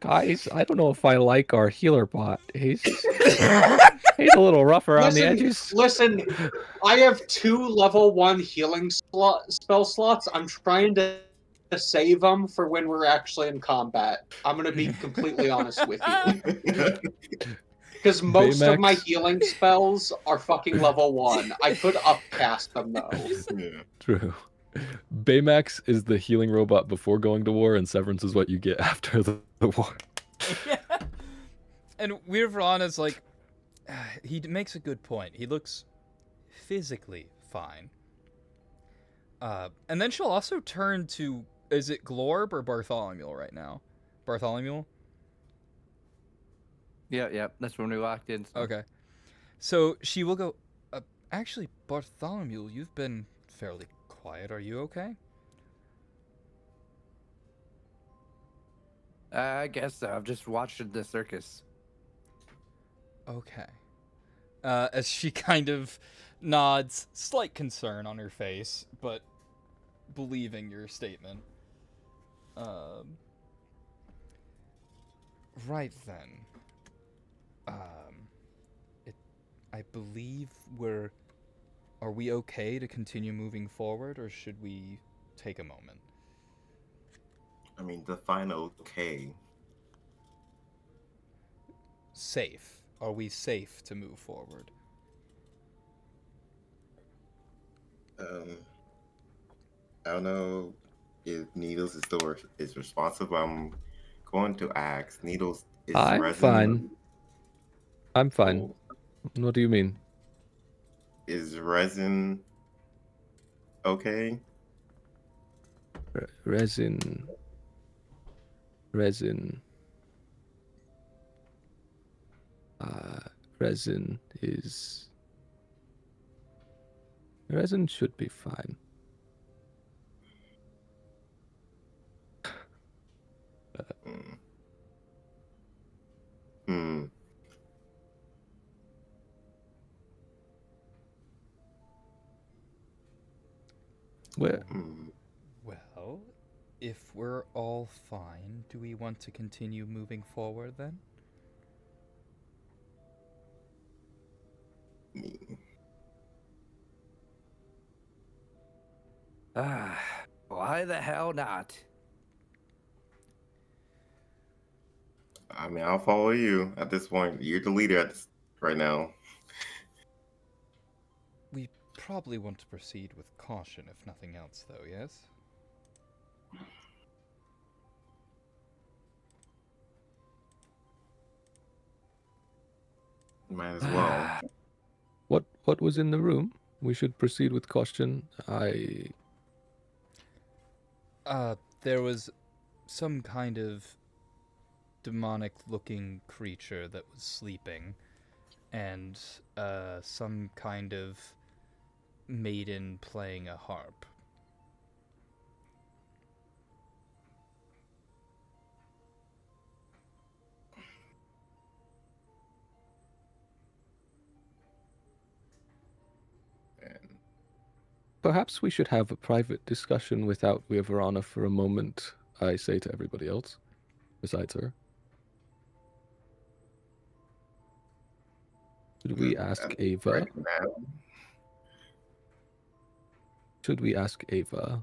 Guys, I don't know if I like our healer bot. He's a little rough around the edges. Listen, I have 2 level 1 healing spell slots. I'm trying to save them for when we're actually in combat. I'm going to be completely honest with you. Because most of my healing spells are fucking level 1. I could upcast them, though. Yeah. True. Baymax is the healing robot before going to war, and Severance is what you get after the war. Yeah. And Weirvron is like, he makes a good point. He looks physically fine. And then she'll also turn to, is it Glorb or Bartholomew right now? Bartholomew? Yeah, that's when we walked in. So. Okay. So she will go, actually, Bartholomew, you've been fairly quiet. Are you okay? I guess so. I've just watched the circus. Okay. As she kind of nods, slight concern on her face, but believing your statement. Right then. I believe are we okay to continue moving forward, or should we take a moment? I mean, define okay. Safe. Are we safe to move forward? I don't know if Needles is still is responsive. I'm going to ask. Needles is I'm resin. fine. I'm fine. Oh, What do you mean? is resin okay? Resin. Resin is... Resin should be fine. Where? Well, If we're all fine, do we want to continue moving forward then? Why the hell not? I mean, I'll follow you at this point. You're the leader right now. We probably want to proceed with caution, if nothing else, though, yes? Might as well. What was in the room? We should proceed with caution. There was some kind of demonic-looking creature that was sleeping, and some kind of maiden playing a harp. And Perhaps we should have a private discussion without Viverana for a moment, I say to everybody else, besides her. Should we ask Ava? right now, Should we ask Ava?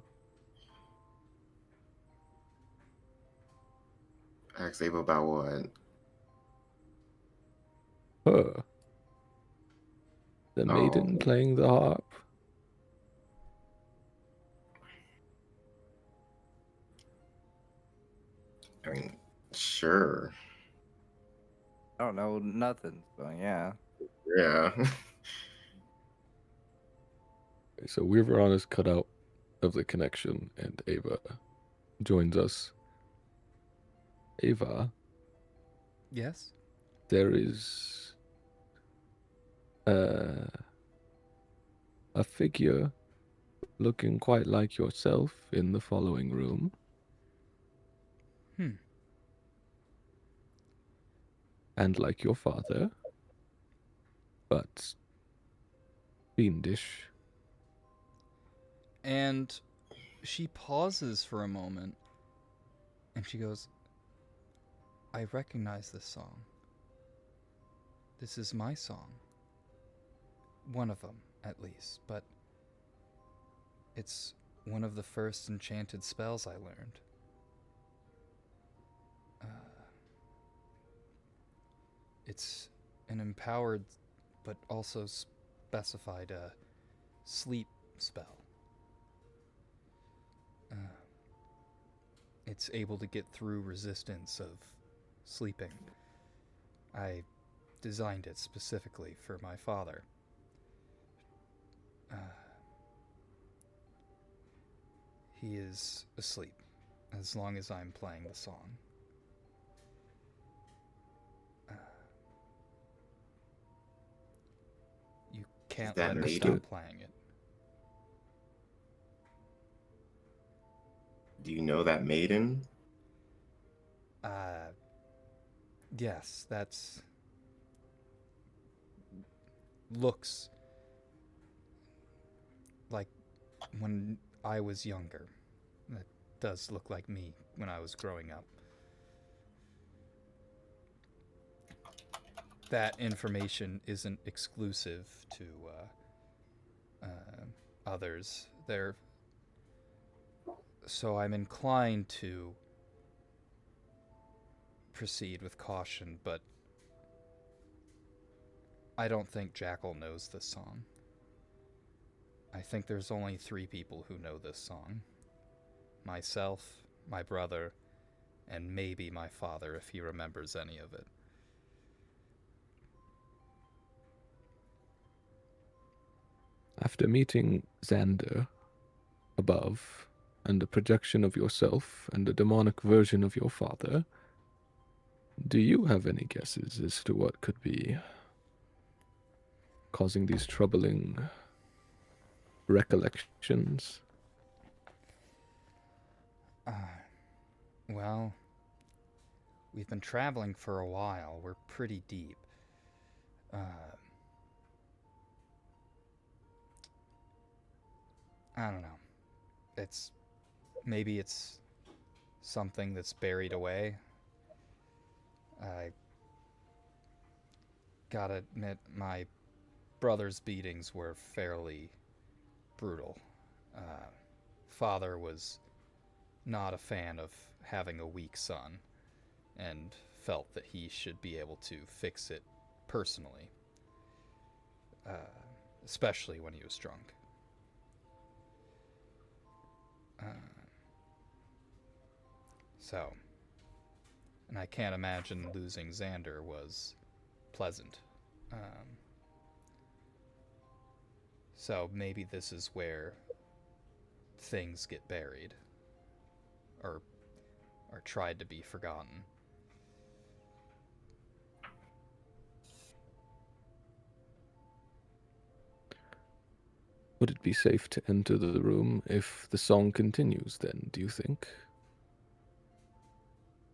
ask Ava about what? Her. The maiden Oh, playing the harp? I mean, sure. I don't know nothing. So yeah. Yeah. So Viverana's cut out of the connection, and Ava joins us. Ava, Yes? there is a figure looking quite like yourself in the following room. And like your father, but fiendish. And she pauses for a moment, and she goes, I recognize this song. This is my song. One of them, at least, but it's one of the first enchanted spells I learned. It's an empowered but also specified sleep spell. It's able to get through resistance of sleeping. I designed it specifically for my father. He is asleep as long as I'm playing the song. You can't that let her maiden? stop playing it. Do you know that maiden? Yes, that's looks like when I was younger. That does look like me when I was growing up. That information isn't exclusive to others. So I'm inclined to proceed with caution, but I don't think Jackal knows this song. I think there's only 3 people who know this song. Myself, my brother, and maybe my father if he remembers any of it. After meeting Xander above, and a projection of yourself and a demonic version of your father, do you have any guesses as to what could be causing these troubling recollections? Well, we've been traveling for a while. We're pretty deep. I don't know. Maybe it's something that's buried away. I gotta admit, my brother's beatings were fairly brutal. Father was not a fan of having a weak son and felt that he should be able to fix it personally, uh, especially when he was drunk. Uh, so, and I can't imagine losing Xander was pleasant. So maybe this is where things get buried, or are tried to be forgotten. Would it be safe to enter the room if the song continues then, do you think?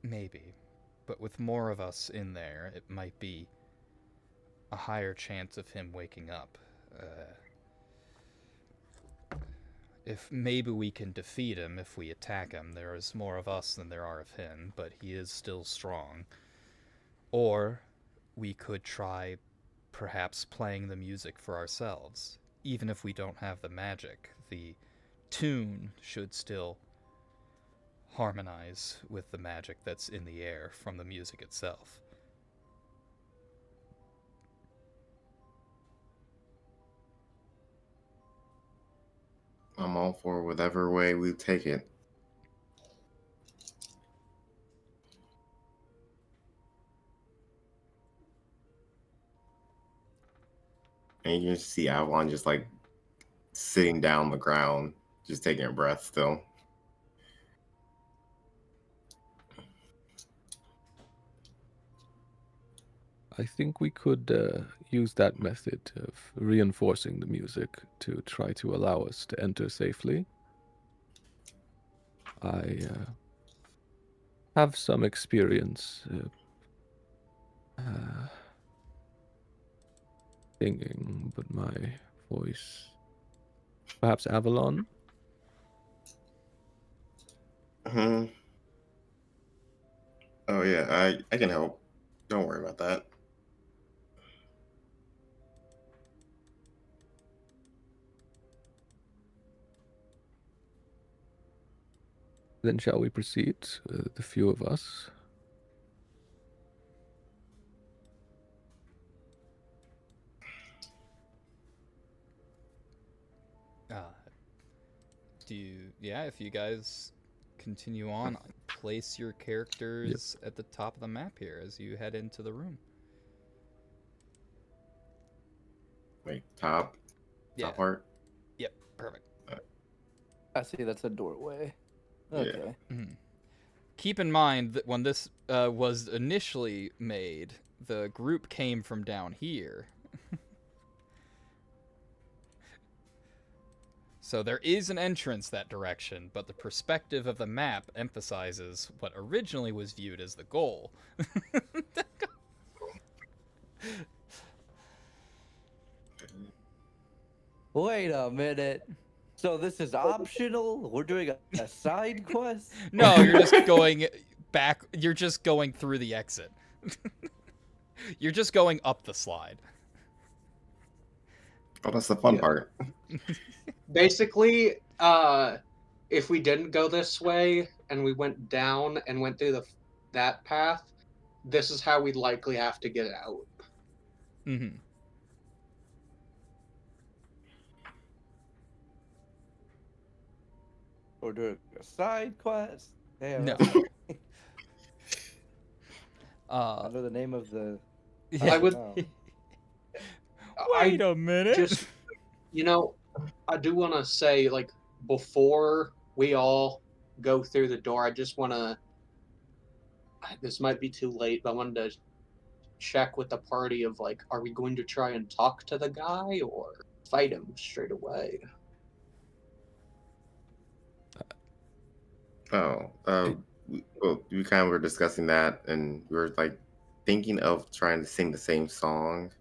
Maybe. But with more of us in there, it might be a higher chance of him waking up. If maybe we can defeat him if we attack him, there is more of us than there are of him, but he is still strong. Or we could try perhaps playing the music for ourselves. Even if we don't have the magic, the tune should still harmonize with the magic that's in the air from the music itself. I'm all for whatever way we take it. And you can see Avalon just like sitting down on the ground, just taking a breath still. I think we could use that method of reinforcing the music to try to allow us to enter safely. I have some experience singing, but my voice... Perhaps Avalon? Hmm. Oh yeah, I can help. Don't worry about that. Then shall we proceed, the few of us? If you guys continue on, place your characters at the top of the map here as you head into the room. Like top part. Yep, perfect. I see that's a doorway. Yeah. Okay. Mm-hmm. Keep in mind that when this was initially made, the group came from down here. So there is an entrance that direction, but the perspective of the map emphasizes what originally was viewed as the goal. Wait a minute. So this is optional? We're doing a side quest? No, you're just going back. You're just going through the exit. You're just going up the slide. Oh, that's the fun Yeah. part. Basically, if we didn't go this way and we went down and went through that path, this is how we'd likely have to get out. Mm-hmm. We're doing a side quest? Damn, No. that's funny. I know the name of the... I would- Oh. Wait a minute. Just, I do want to say, like, before we all go through the door, I just want to, this might be too late, but I wanted to check with the party of, like, are we going to try and talk to the guy or fight him straight away? Oh, we kind of were discussing that, and we were like thinking of trying to sing the same song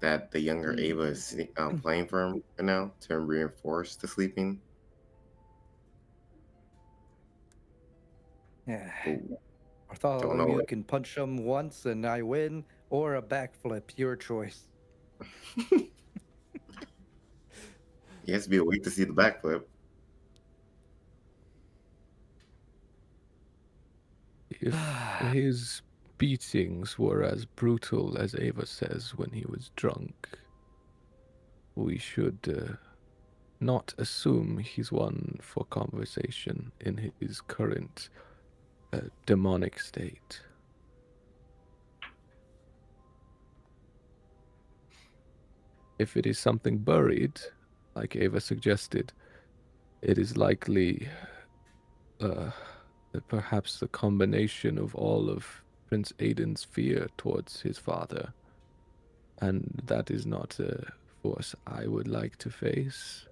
that the younger Ava is playing for him right now to reinforce the sleeping. Yeah. Ooh, don't know Bartholomew it. can punch him once and I win, or a backflip, your choice. He has to be awake to see the backflip. If his beatings were as brutal as Ava says when he was drunk, we should not assume he's one for conversation in his current demonic state. If it is something buried, like Ava suggested, it is likely perhaps the combination of all of Prince Aiden's fear towards his father. And that is not a force I would like to face.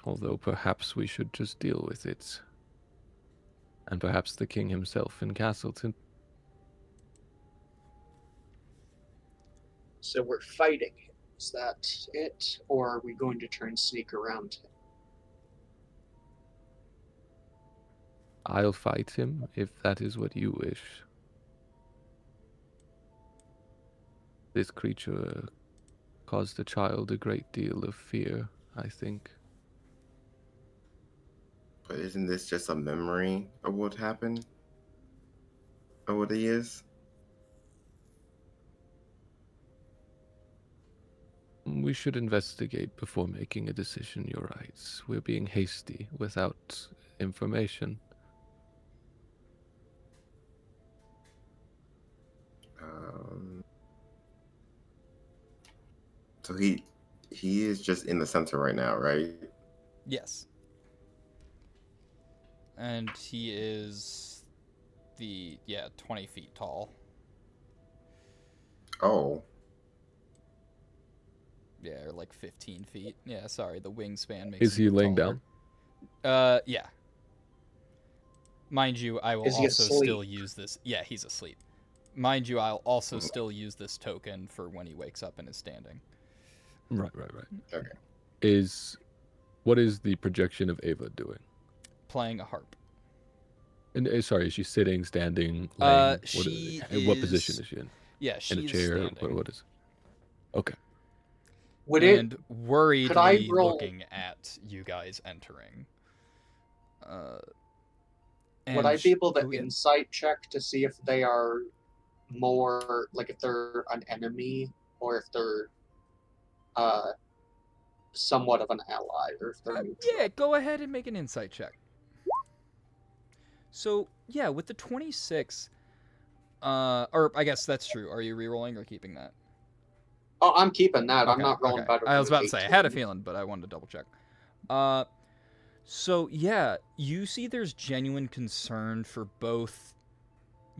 Although perhaps we should just deal with it. And perhaps the king himself in Castleton. So we're fighting him. Is that it? Or are we going to try and sneak around him? I'll fight him if that is what you wish. This creature caused the child a great deal of fear, I think. But isn't this just a memory of what happened? Of what he is? We should investigate before making a decision, you're right. We're being hasty without information. So he is just in the center right now, right? Yes. And he is 20 feet tall. Oh, Yeah, or like 15 feet. Yeah, sorry, the wingspan makes Is him he look laying taller. down? Yeah. Mind you, I will Is he also still asleep? use this. Yeah, he's asleep. Mind you, I'll also still use this token for when he wakes up and is standing. Right. okay. What is the projection of Ava doing? Playing a harp. And sorry, is she sitting, standing, laying? She what position is- is she in? Yeah, In she's a chair? standing. What is? Okay. Would it? And worriedly could I roll- looking at you guys entering. Would I be able to oh, yeah. insight check to see if they are more like if they're an enemy or if they're somewhat of an ally or if they're neutral? Yeah, go ahead and make an insight check. So, yeah, with the 26, or I guess that's true. Are you re-rolling or keeping that? Oh, I'm keeping that. Okay, I'm not rolling okay. better. I was than about to say, I had a 18. feeling, but I wanted to double check. So, yeah, you see there's genuine concern for both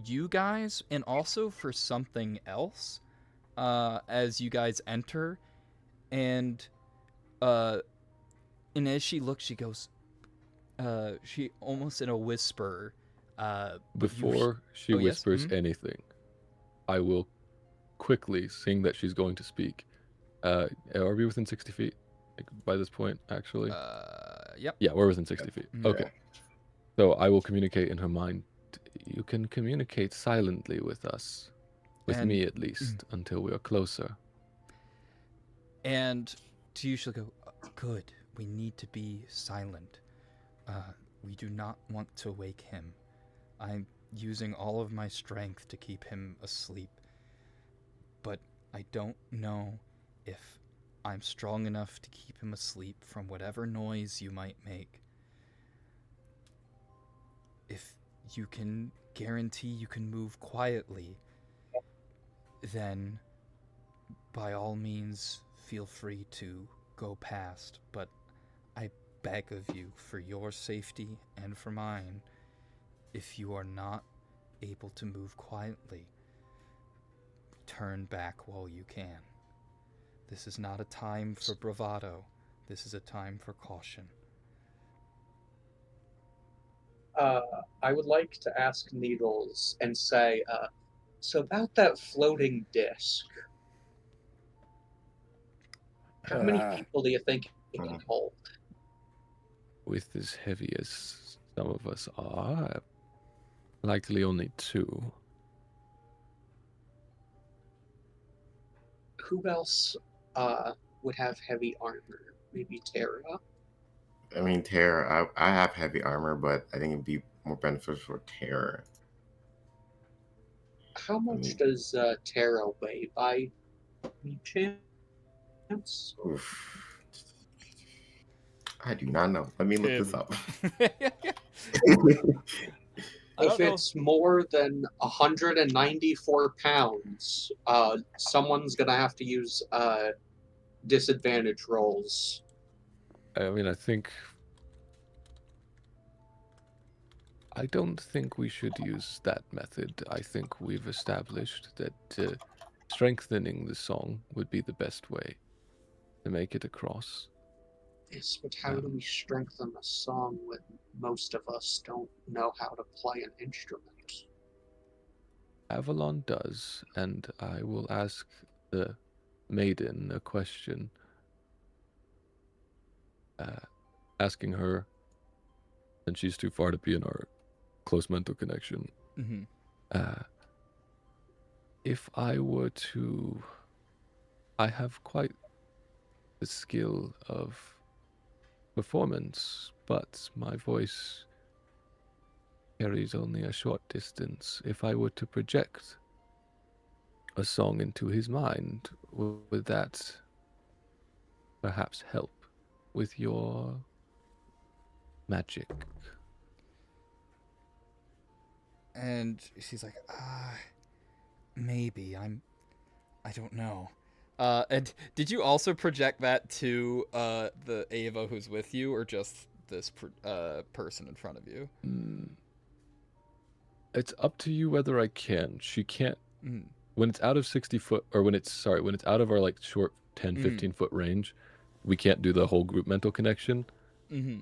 you guys and also for something else as you guys enter. And as she looks, she goes, she almost in a whisper. Before she Oh, yes? whispers anything, I will quickly, seeing that she's going to speak. Are we within 60 feet by this point, actually? Yep. Yeah, we're within 60 feet. Mhm. Okay. So I will communicate in her mind. You can communicate silently with us. With And- me, at least, until we are closer. And to you, she'll go, good, we need to be silent. We do not want to wake him. I'm using all of my strength to keep him asleep. But I don't know if I'm strong enough to keep him asleep from whatever noise you might make. If you can guarantee you can move quietly, then by all means feel free to go past, but I beg of you, for your safety and for mine, if you are not able to move quietly, turn back while you can. This is not a time for bravado. This is a time for caution. I would like to ask Needles and say, so about that floating disc, how many people do you think it can hold. With as heavy as some of us are, likely only 2. Who else would have heavy armor? Maybe Terra? I mean, Terra, I have heavy armor, but I think it'd be more beneficial for Terra. How much mean- does Terra weigh by any chance? Oof. I do not know. Let me look this up. I don't If know. it's more than 194 pounds, someone's gonna have to use disadvantage rolls. I mean, I don't think we should use that method. I think we've established that strengthening the song would be the best way to make it across. Yes, but how do we strengthen a song when most of us don't know how to play an instrument? Avalon does, and I will ask the maiden a question. Asking her, and she's too far to be in our close mental connection. Mm-hmm. If I were to... I have quite the skill of performance, but my voice carries only a short distance. If I were to project a song into his mind, would that perhaps help with your magic? And she's like, maybe. I don't know. And did you also project that to the Ava who's with you, or just this person in front of you? It's up to you whether I can. She can't. Mm. When it's out of 60 foot, or when it's out of our like short 10, 15 foot range, we can't do the whole group mental connection. Mm-hmm.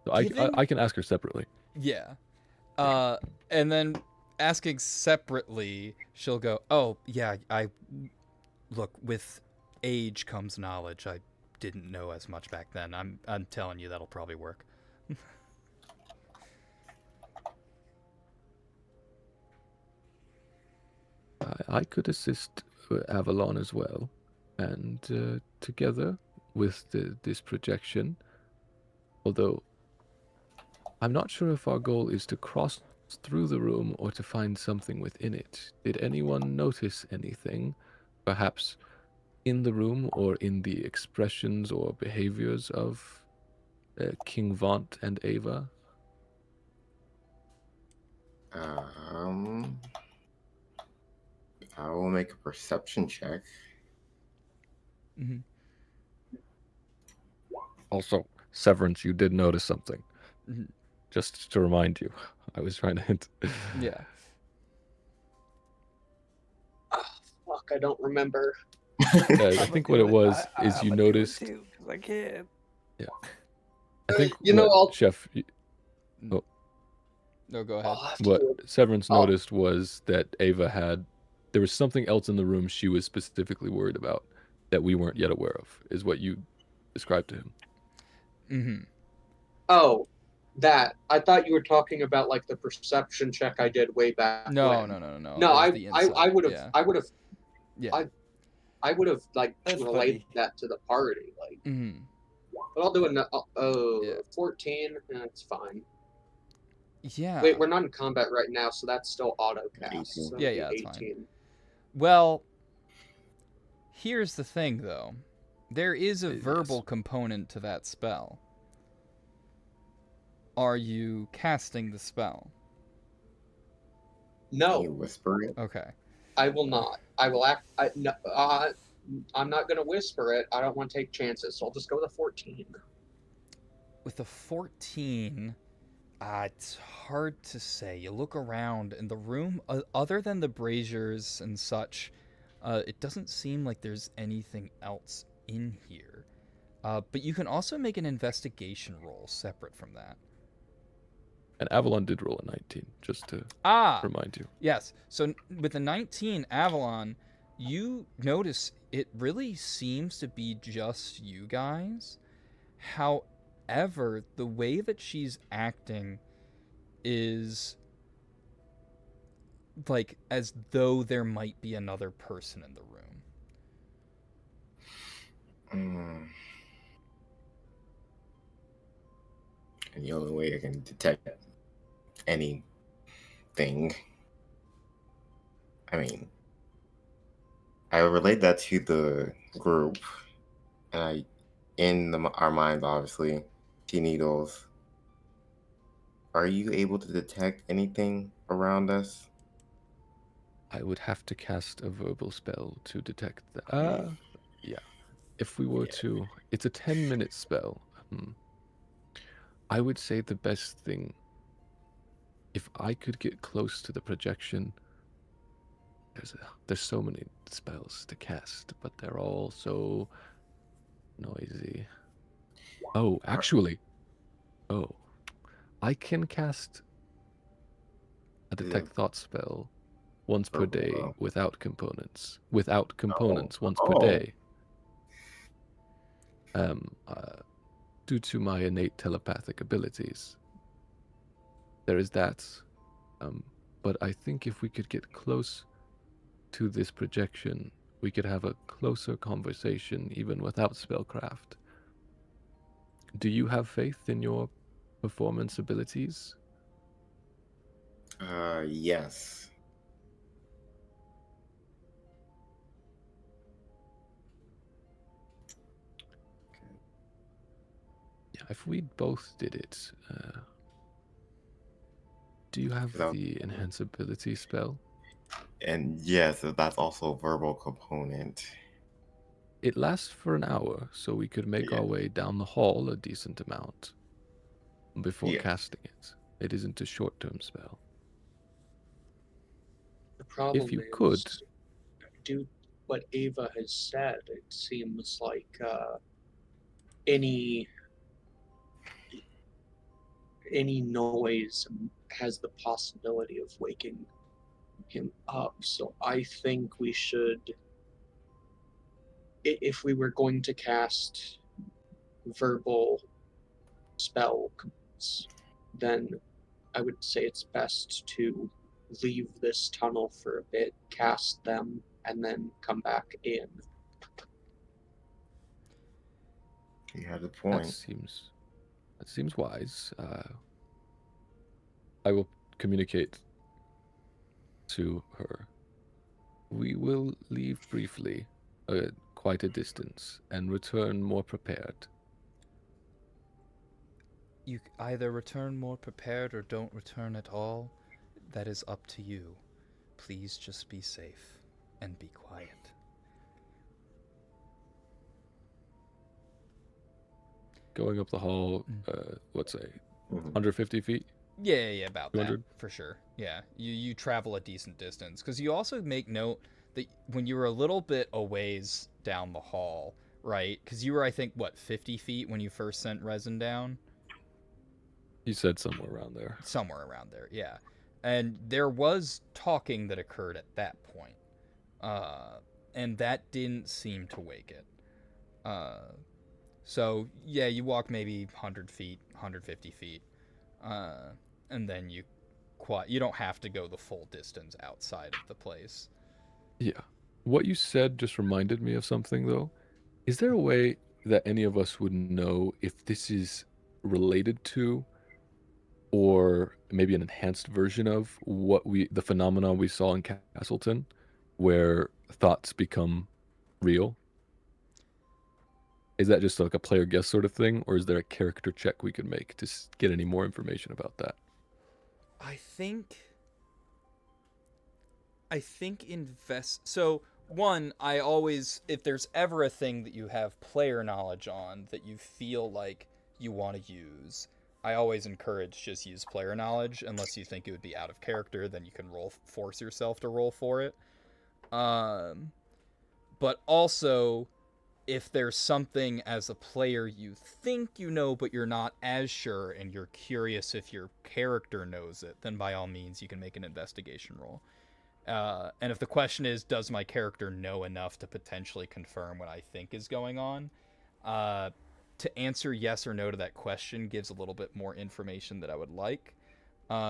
So I can ask her separately. Yeah. And then asking separately, she'll go, "Oh, yeah, look, with age comes knowledge. I didn't know as much back then. I'm telling you that'll probably work." I could assist Avalon as well, and together with this projection, although I'm not sure if our goal is to cross through the room or to find something within it. Did anyone notice anything, perhaps in the room or in the expressions or behaviors of King Vaunt and Ava? I will make a perception check. Mm-hmm. Also, Severance, you did notice something. Mm-hmm. Just to remind you, I was trying to hint. Yeah. Fuck, I don't remember. I think what it was is you noticed. Because I can. Yeah. I think Chef. No, go ahead. I'll have to What do it. Severance noticed was that Ava had. There was something else in the room she was specifically worried about that we weren't yet aware of, is what you described to him. Mm-hmm. Oh, that. I thought you were talking about like the perception check I did way back No. when. No, No, it was the insight. I would have Yeah. I would have like That's relayed funny. that to the party, like. Mm-hmm. But I'll do it. Yeah. 14. That's fine. Yeah. Wait, we're not in combat right now, so that's still auto cast. 18. So Yeah, it'd be that's fine. 18. Well, here's the thing, though. There is a Yes. verbal component to that spell. Are you casting the spell? Can No, you whisper it? Okay. I will not. I will act. No, I'm not gonna whisper it. I don't want to take chances, so I'll just go with a 14. With a 14, it's hard to say. You look around, and the room, other than the braziers and such, it doesn't seem like there's anything else in here. But you can also make an investigation roll separate from that. And Avalon did roll a 19, just to remind you. Yes. So with the 19, Avalon, you notice it really seems to be just you guys. However, the way that she's acting is like as though there might be another person in the room. And the only way I can detect anything, I mean, I relate that to the group, and our minds, obviously, T needles. Are you able to detect anything around us? I would have to cast a verbal spell to detect that. Yeah. If we were Yeah. to, it's a 10-minute spell. I would say the best thing, if I could get close to the projection, there's so many spells to cast, but they're all so noisy. Oh, actually, I can cast a Is it detect thought spell once per verbal, day though? without components. Without components once per Oh. day. Due to my innate telepathic abilities. There is that. But I think if we could get close to this projection, we could have a closer conversation even without spellcraft. Do you have faith in your performance abilities? Yes. Yeah, if we both did it, do you have Without- the enhanceability spell? And yes, that's also a verbal component. It lasts for an hour, so we could make Yeah. our way down the hall a decent amount before Yeah. casting it. It isn't a short-term spell. The problem If you is, could, due what Ava has said, it seems like any noise has the possibility of waking him up. So I think we should, if we were going to cast verbal spells, then I would say it's best to leave this tunnel for a bit, cast them, and then come back in. You have a that point. seems wise. I will communicate to her. We will leave briefly, quite a distance, and return more prepared. You either return more prepared or don't return at all. That is up to you. Please just be safe and be quiet. Going up the hall, let's say, 150 feet? Yeah, about that 200? for sure. Yeah, you travel a decent distance because you also make note that when you were a little bit a ways down the hall, right? Because you were, I think, what 50 feet when you first sent resin down. He said somewhere around there. Somewhere around there, yeah. And there was talking that occurred at that point, and that didn't seem to wake it. So yeah, you walk maybe 100 feet, 150 feet, and then you don't have to go the full distance outside of the place. Yeah. What you said just reminded me of something, though. Is there a way that any of us would know if this is related to, or maybe an enhanced version of the phenomenon we saw in Castleton, where thoughts become real? Is that just like a player guess sort of thing, or is there a character check we could make to get any more information about that? I think so one, I always, if there's ever a thing that you have player knowledge on that you feel like you want to use, I always encourage just use player knowledge unless you think it would be out of character, then you can force yourself to roll for it. But also, if there's something as a player you think you know but you're not as sure and you're curious if your character knows it, then by all means you can make an investigation roll. And if the question is, does my character know enough to potentially confirm what I think is going on? To answer yes or no to that question gives a little bit more information that I would like.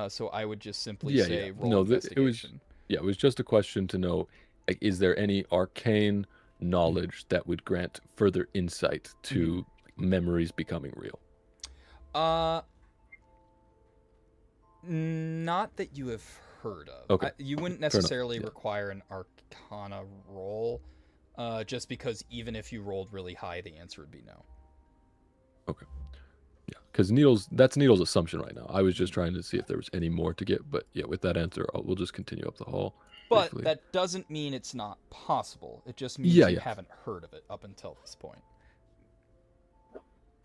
So I would just simply Yeah, say roll No, investigation. it was just a question to know, like, is there any arcane knowledge that would grant further insight to memories becoming real? Not that you have heard of. Okay, You wouldn't fair enough. necessarily Yeah. require an Arcana roll, just because even if you rolled really high, the answer would be no. Okay. Yeah, because that's Needle's assumption right now. I was just trying to see if there was any more to get, but yeah, with that answer, we'll just continue up the hall But briefly. that doesn't mean it's not possible. It just means Yeah, you yeah. haven't heard of it up until this point.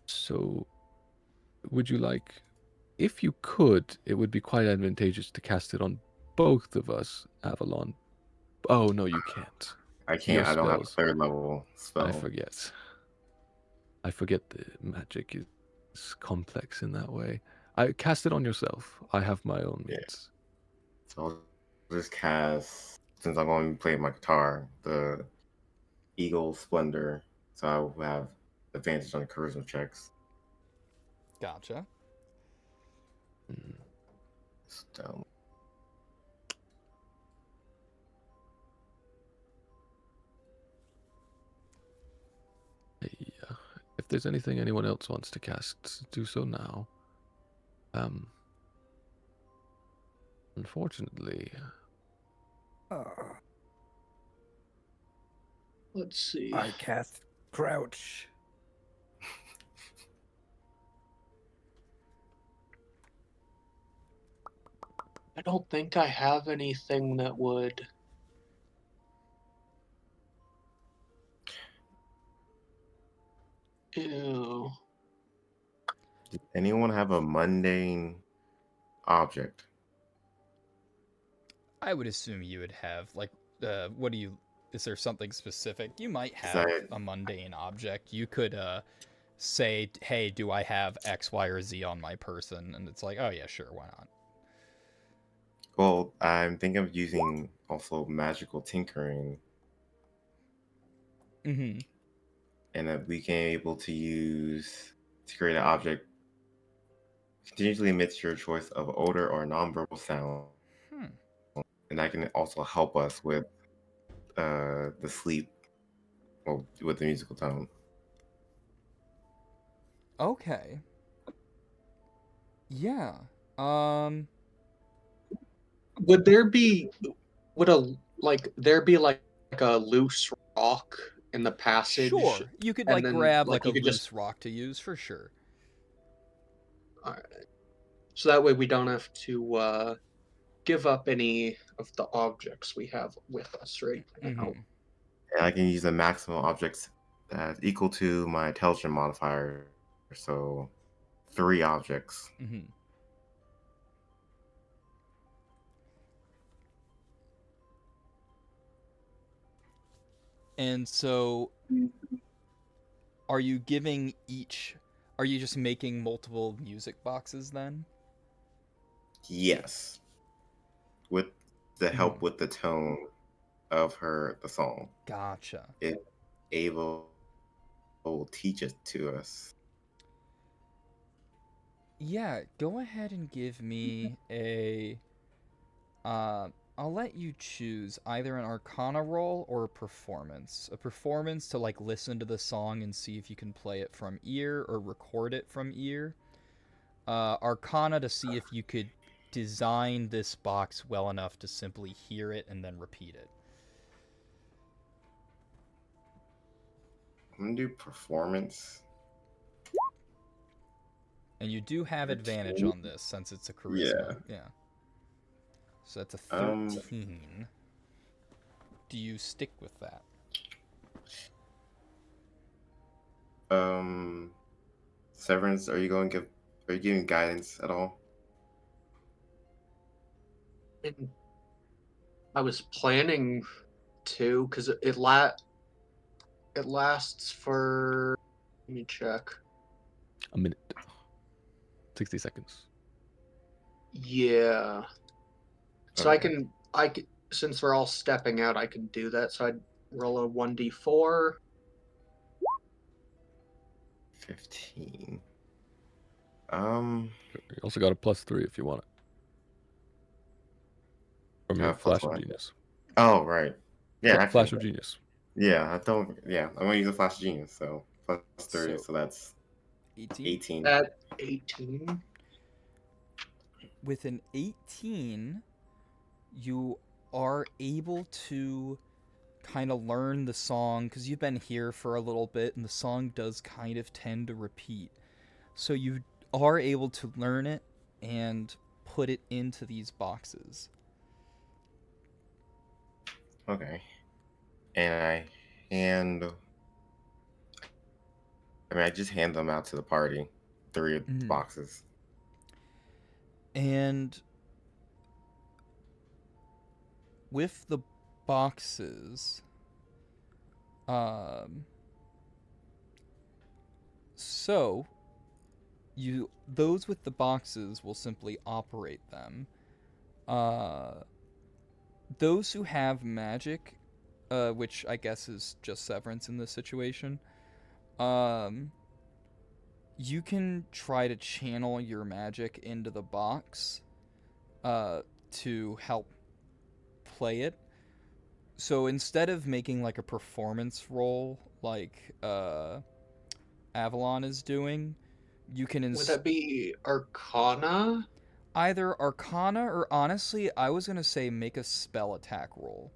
So, would you like, if you could, it would be quite advantageous to cast it on both of us, Avalon. Oh, no, you can't. I Your can't. I don't have a spells. third level spell. I forget. I forget the magic is complex in that way. I cast it on yourself. I have my own Yeah. means. So I'll just cast, since I'm going to be playing my guitar, the Eagle Splendor. So I will have advantage on the charisma checks. Gotcha. So, Yeah. If there's anything anyone else wants to cast, do so now. Unfortunately, Let's see. I cast Crouch. I don't think I have anything that would. Ew. does anyone have a mundane object? I would assume you would have, like, what do you, is there something specific? You might Is have that- a mundane object. You could say, hey, do I have X, Y, or Z on my person? And it's like, oh, yeah, sure, why not? Well, I'm thinking of using also magical tinkering, Mm-hmm. and that we can able to use to create an object continuously emits your choice of odor or nonverbal sound, and that can also help us with the sleep, well, with the musical tone. Okay. Yeah. Would there be like a loose rock in the passage? Sure. You could, and like, then, grab, like, like, a you could loose just- rock to use, for sure. Alright. So that way we don't have to give up any of the objects we have with us right now. Mhm. And I can use a maximum objects that's equal to my intelligence modifier, so 3 objects. Mm-hmm. And so, are you giving each? Are you just making multiple music boxes then? Yes, with the help Mhm. with the tone of the song. Gotcha. It Ava will teach it to us. Yeah, go ahead and give me a. I'll let you choose either an Arcana roll or a performance. A performance to, like, listen to the song and see if you can play it from ear or record it from ear. Arcana to see if you could design this box well enough to simply hear it and then repeat it. I'm gonna do performance. And you do have 13? advantage on this since it's a charisma. Yeah. So that's a 13. Do you stick with that? Severance, are you giving guidance at all? I was planning to, because it lasts for. Let me check. A minute. 60 seconds. Yeah. So Okay. I since we're all stepping out, I can do that. So I'd roll a 1d4. 15. You also got a +3 if you want it. From your plus Flash of what? Genius. Oh, right. Yeah, Flash of Genius. Yeah, I'm gonna use a Flash Genius, so +3, So- so that's 18. 18. At 18. With an 18, you are able to kind of learn the song because you've been here for a little bit and the song does kind of tend to repeat. So you are able to learn it and put it into these boxes. Okay. And I just hand them out to the party. 3 Mhm. boxes. And with the boxes, so those with the boxes will simply operate them. Those who have magic, which I guess is just Severance in this situation, you can try to channel your magic into the box to help play it. So instead of making like a performance roll like Avalon is doing, you can Would that be Arcana? either Arcana or honestly, I was gonna say make a spell attack roll.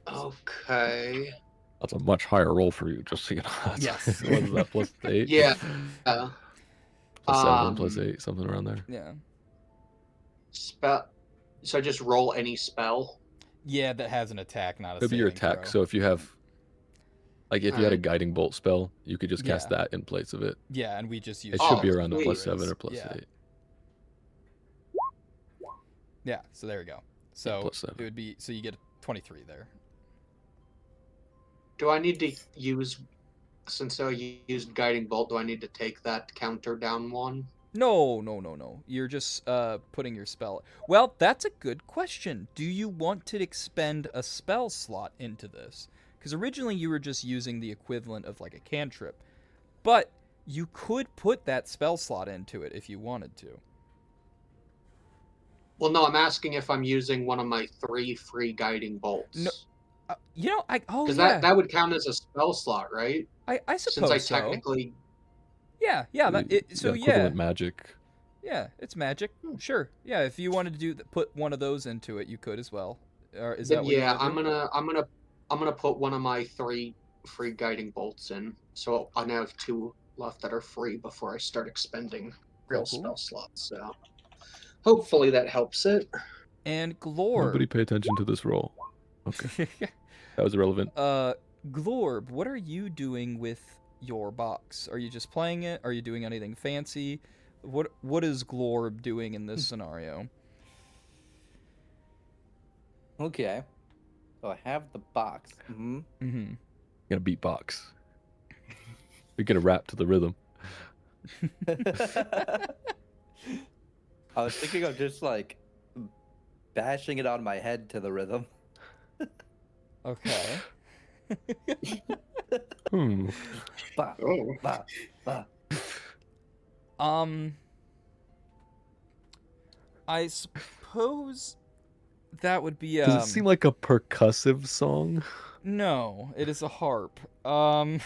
Okay. That's a much higher roll for you, just so you know. Yes. What is that, +8? Yeah. +7, +8, something around there. Yeah. Spell. So I just roll any spell. Yeah, that has an attack, not a It'd be your saving attack. throw. So if you have, like, if you had a Alright. guiding bolt spell, you could just cast Yeah. that in place of it. Yeah, and we just use It should be Oh, around the sweet. +7 or +8. Yeah. Yeah, so there we go. So +7. it would be so you get a 23 there. Do I need to use, since I used Guiding Bolt, do I need to take that counter down one? No. You're just putting your spell. Well, that's a good question. Do you want to expend a spell slot into this? Because originally you were just using the equivalent of like a cantrip, but you could put that spell slot into it if you wanted to. Well, no, I'm asking if I'm using one of my 3 free Guiding Bolts. No, Because yeah, that would count as a spell slot, right? I Since I suppose so. technically. Yeah, so equivalent magic. Yeah, it's magic. Sure. Yeah, if you wanted to put one of those into it, you could as well. Or is that Then what you yeah, want to do? I'm gonna put one of my 3 free Guiding Bolts in. So I now have 2 left that are free before I start expending real Cool. spell slots. So hopefully that helps it. And Glorb. Nobody pay attention to this roll. Okay, that was irrelevant. Glorb, what are you doing with your box? Are you just playing it? Are you doing anything fancy? What is Glorb doing in this scenario? Okay. So I have the box. Mm-hmm. Mm-hmm. You're gonna beatbox. You're gonna rap to the rhythm. I was thinking of just like bashing it on my head to the rhythm. Okay. Ba, Oh. ba, ba. I suppose that would be Does it seem like a percussive song? No, it is a harp. Yeah.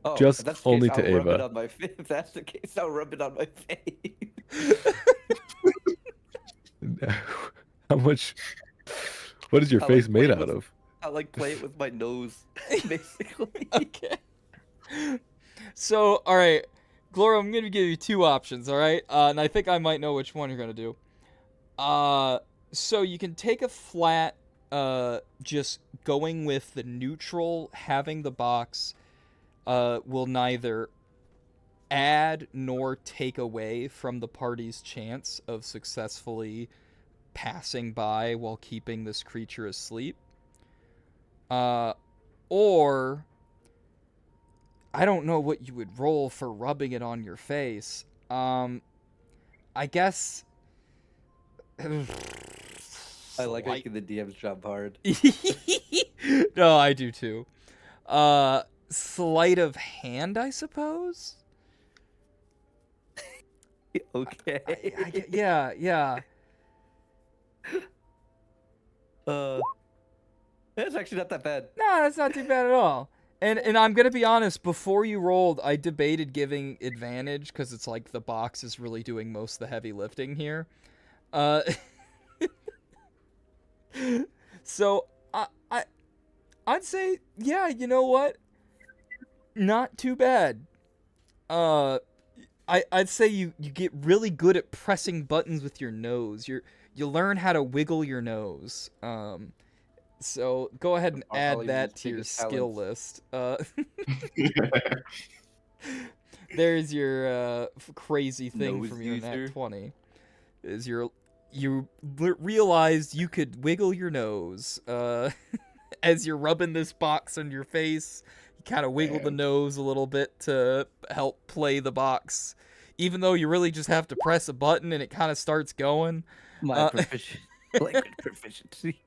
Oh, Just if that's the only case, to I'll rub it Ava. on my face. If that's the case, I'll rub it on my face. How much? What is your I face like made playing out with- of? I like play it with my nose, basically. Okay. So, all right, Gloria, I'm gonna give you 2 options. All right, and I think I might know which one you're gonna do. So you can take a flat, just going with the neutral. Having the box, will neither add nor take away from the party's chance of successfully passing by while keeping this creature asleep. Or I don't know what you would roll for rubbing it on your face. I guess I like making the DMs jump hard. No, I do too. Sleight of hand, I suppose. Okay. Yeah. It's actually not that bad. No, that's not too bad at all. And I'm gonna be honest. Before you rolled, I debated giving advantage because it's like the box is really doing most of the heavy lifting here. So I'd say yeah. You know what? Not too bad. I'd say you get really good at pressing buttons with your nose. You learn how to wiggle your nose. So go ahead and add Probably that his to your biggest skill talents. list. There's your crazy thing Nose from your nat user. 20. Is you realized you could wiggle your nose as you're rubbing this box on your face. You kind of wiggle the Man. nose a little bit to help play the box, even though you really just have to press a button and it kind of starts going. My language proficiency.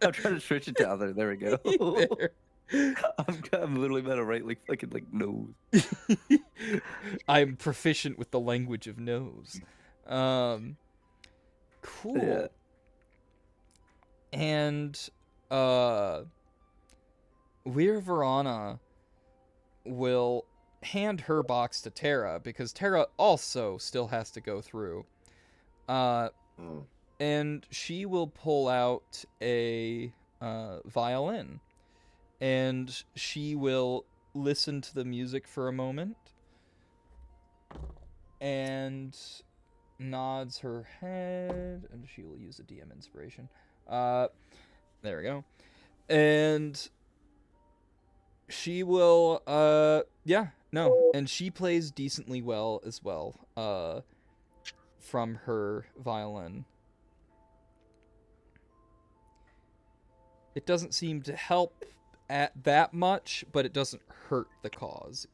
I'm trying to switch it to other. There we go. There. I'm literally about to write like fucking like nose. I'm proficient with the language of nose. Cool. Yeah. And Weir Verana will hand her box to Tara because Tara also still has to go through. And she will pull out a violin, and she will listen to the music for a moment, and nods her head, and she will use a DM inspiration. There we go. And she will, and she plays decently well as well, from her violin. It doesn't seem to help at that much, but it doesn't hurt the cause.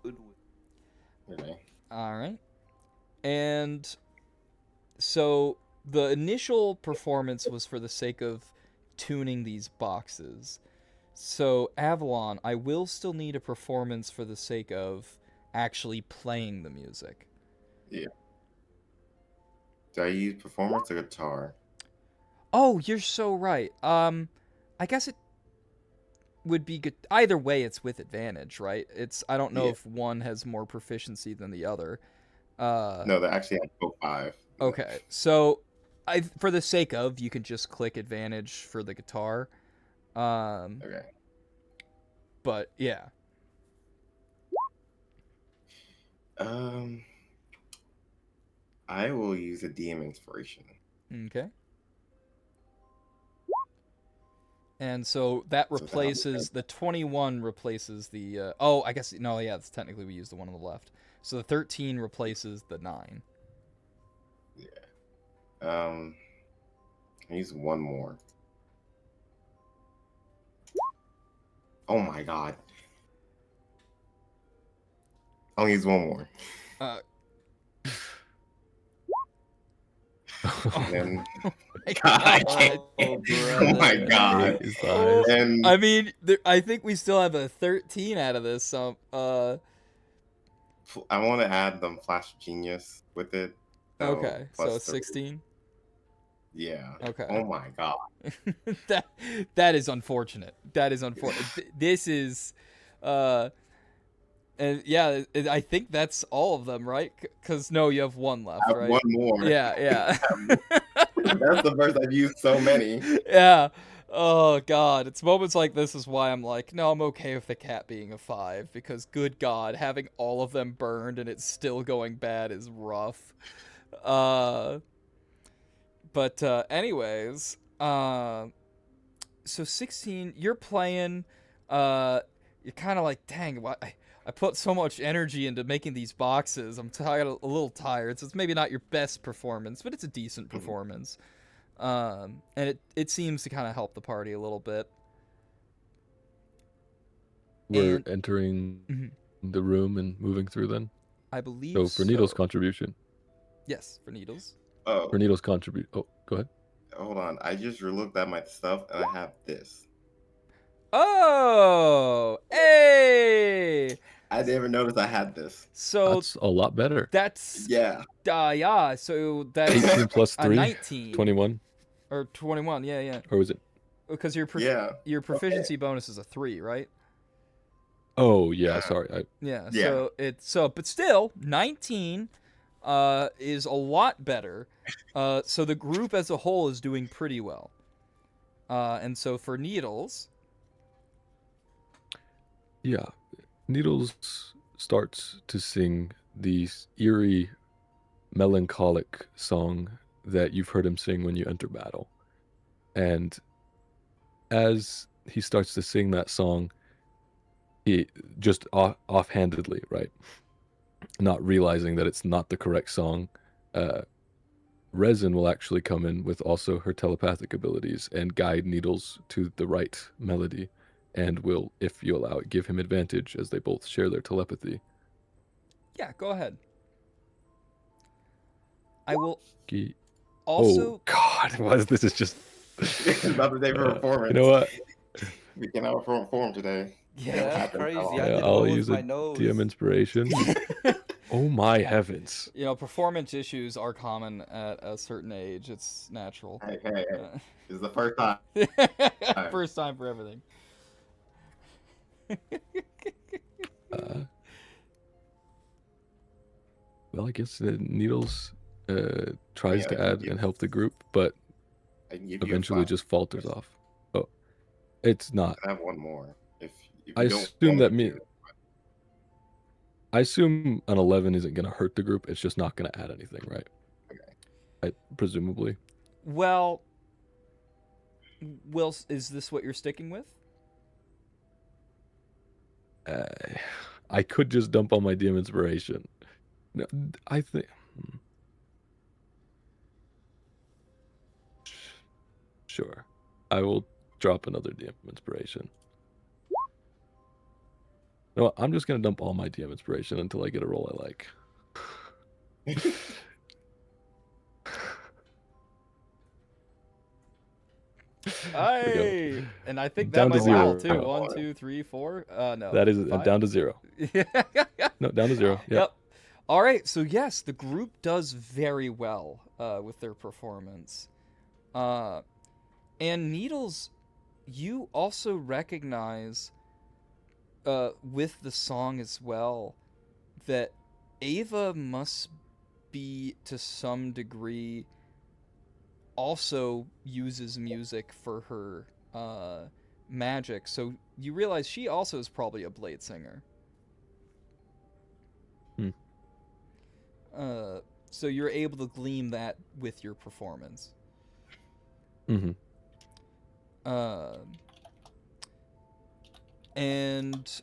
Okay. All right. And so the initial performance was for the sake of tuning these boxes. So Avalon, I will still need a performance for the sake of actually playing the music. Yeah. Do I use performance or guitar? Oh, you're so right. I guess it would be good. Either way, it's with advantage, right? I don't know if one has more proficiency than the other. No, they actually have both 5. Okay, so for the sake of, you can just click advantage for the guitar. Okay. But yeah. I will use a DM inspiration. Okay. And so that replaces the 21 replaces the I guess no, yeah, it's technically we use the one on the left. So the 13 replaces the 9. Yeah. I use one more. Oh my god. I'll use one more. And I can't. Oh my god. And I mean, I think we still have a 13 out of this. So, I want to add them Flash Genius with it. So okay, so it's 16. Yeah. Okay. Oh my god. that is unfortunate. That is unfortunate. This is, and yeah, I think that's all of them, right? Because no, you have one left, I have right? one more. Yeah. That's the first I've used so many. Yeah. Oh god, it's moments like this is why I'm like, no, I'm okay with the cat being a 5 because good god, having all of them burned and it's still going bad is rough. But anyways, so 16, you're playing, you're kind of like, dang, I put so much energy into making these boxes. I'm tired, a little tired. So it's maybe not your best performance, but it's a decent performance. And it seems to kind of help the party a little bit. We're entering the room and moving through then? I believe so. For Needle's contribution. Yes, for Needles. Oh, Or Needles contribute. Oh, go ahead. hold on. I just looked at my stuff and I have this. Oh, hey. I didn't even notice I had this. So That's a lot better. that's Yeah. yeah. So that's 18 plus a 3, 19 21. or 21. Yeah, yeah. Or was it? Because your Yeah. your proficiency bonus is a 3, right? Oh, yeah, Yeah. sorry. Yeah. Yeah. So it's but still 19 is a lot better. So the group as a whole is doing pretty well. And so for Needles, Yeah. Needles starts to sing the eerie, melancholic song that you've heard him sing when you enter battle. And as he starts to sing that song, he just offhandedly, right? Not realizing that it's not the correct song, Resin will actually come in with also her telepathic abilities and guide Needles to the right melody, and will, if you allow it, give him advantage as they both share their telepathy. yeah, go ahead. I will Oh also God, this is just It's another day for performance. you know what? We cannot perform today. Yeah, Never that's happened at crazy. all. I did I'll one with use my a nose. DM inspiration. Oh my heavens! you know, performance issues are common at a certain age. It's natural. Hey. This is the first time. First time for everything. Well, I guess Needles tries I to can add give- and help the group, but I can give you eventually a just falters off. Oh, it's not. I have one more. If I you don't assume want that me me. to. I assume an 11 isn't going to hurt the group. It's just not going to add anything, right? Okay. Presumably. Well, is this what you're sticking with? I could just dump all my DM inspiration. No, I think. Sure. I will drop another DM inspiration. No, I'm just going to dump all my DM inspiration until I get a roll I like. Hey, and I think that Down to might be all zero. too. 1, 2, 3, 4. No. That is 5? down to 0. No, down to 0. Yeah. Yep. All right. So yes, the group does very well with their performance. And Needles, you also recognize with the song as well that Ava must be to some degree also uses music for her magic. So you realize she also is probably a blade singer. So you're able to glean that with your performance. Mm-hmm. And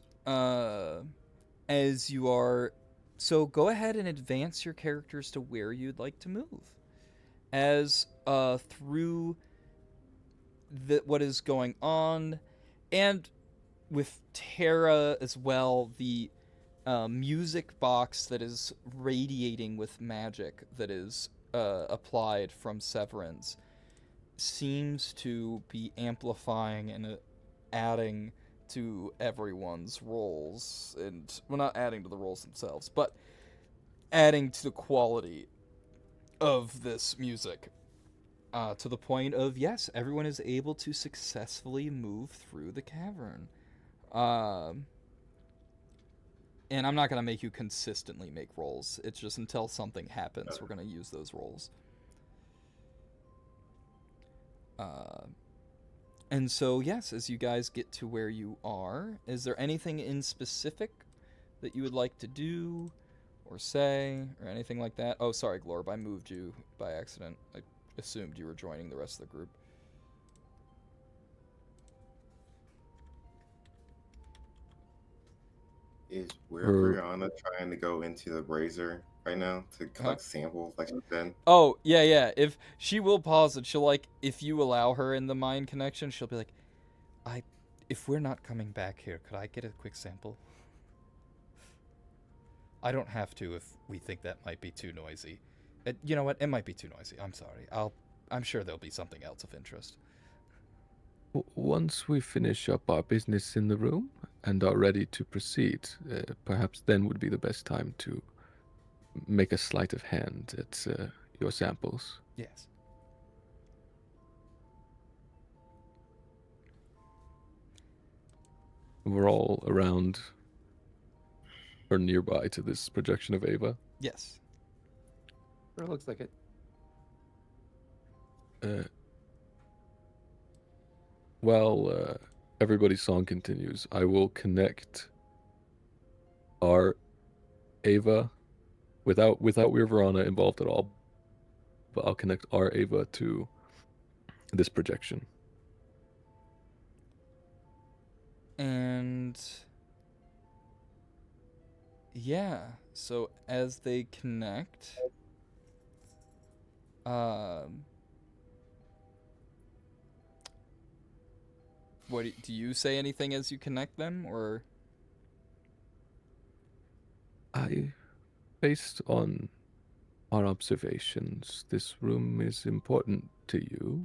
as you are, so go ahead and advance your characters to where you'd like to move. As through what is going on, and with Terra as well, the music box that is radiating with magic that is applied from Severance seems to be amplifying and adding to everyone's roles, and well, not adding to the roles themselves, but adding to the quality of this music, to the point of, yes, everyone is able to successfully move through the cavern. And I'm not going to make you consistently make rolls. It's just until something happens, we're going to use those rolls. And so, yes, as you guys get to where you are, is there anything in specific that you would like to do or say or anything like that? Oh, sorry, Glorb, I moved you by accident. I assumed you were joining the rest of the group. Is Rihanna trying to go into the brazier right now to collect samples like she said? Oh, yeah. If she will pause it, she'll if you allow her in the mind connection, she'll be like, if we're not coming back here, could I get a quick sample? I don't have to if we think that might be too noisy. You know what? It might be too noisy. I'm sorry. I'm sure there'll be something else of interest. Once we finish up our business in the room and are ready to proceed, perhaps then would be the best time to make a sleight of hand at your samples. Yes. We're all around or nearby to this projection of Ava. Yes. Sure looks like it. While everybody's song continues, I will connect our Ava without Virana involved at all, but I'll connect our Ava to this projection. And yeah, so as they connect, what do you say anything as you connect them, or? Based on our observations, this room is important to you.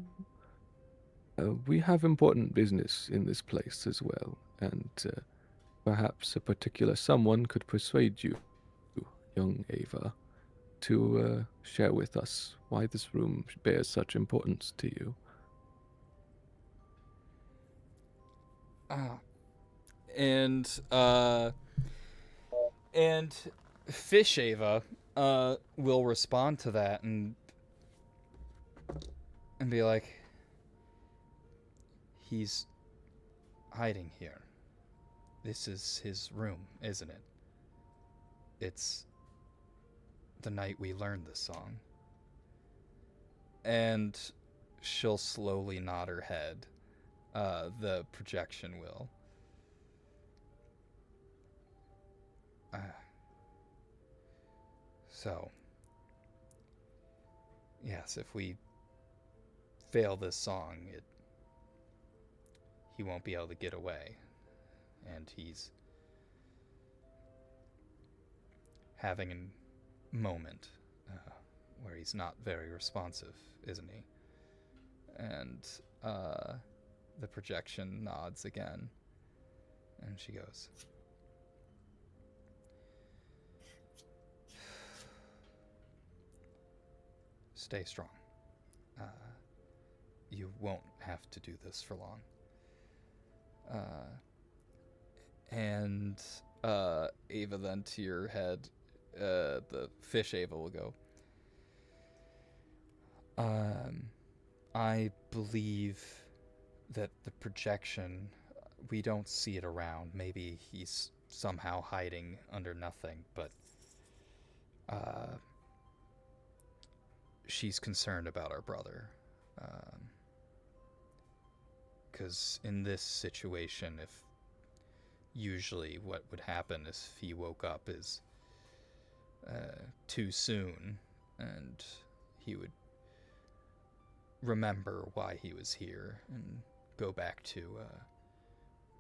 We have important business in this place as well, and perhaps a particular someone could persuade you, young Ava, to share with us why this room bears such importance to you. And Fish Ava will respond to that and be like, he's hiding here. This is his room, isn't it? It's the night we learned this song. And she'll slowly nod her head. The projection will. So, yes, if we fail this song, he won't be able to get away. And he's having a moment where he's not very responsive, isn't he? And the projection nods again, and she goes, stay strong. You won't have to do this for long. And Ava, then to your head, the fish Ava will go, I believe that the projection, we don't see it around. Maybe he's somehow hiding under nothing, but she's concerned about our brother. Because in this situation, if usually what would happen if he woke up is too soon, and he would remember why he was here and go back to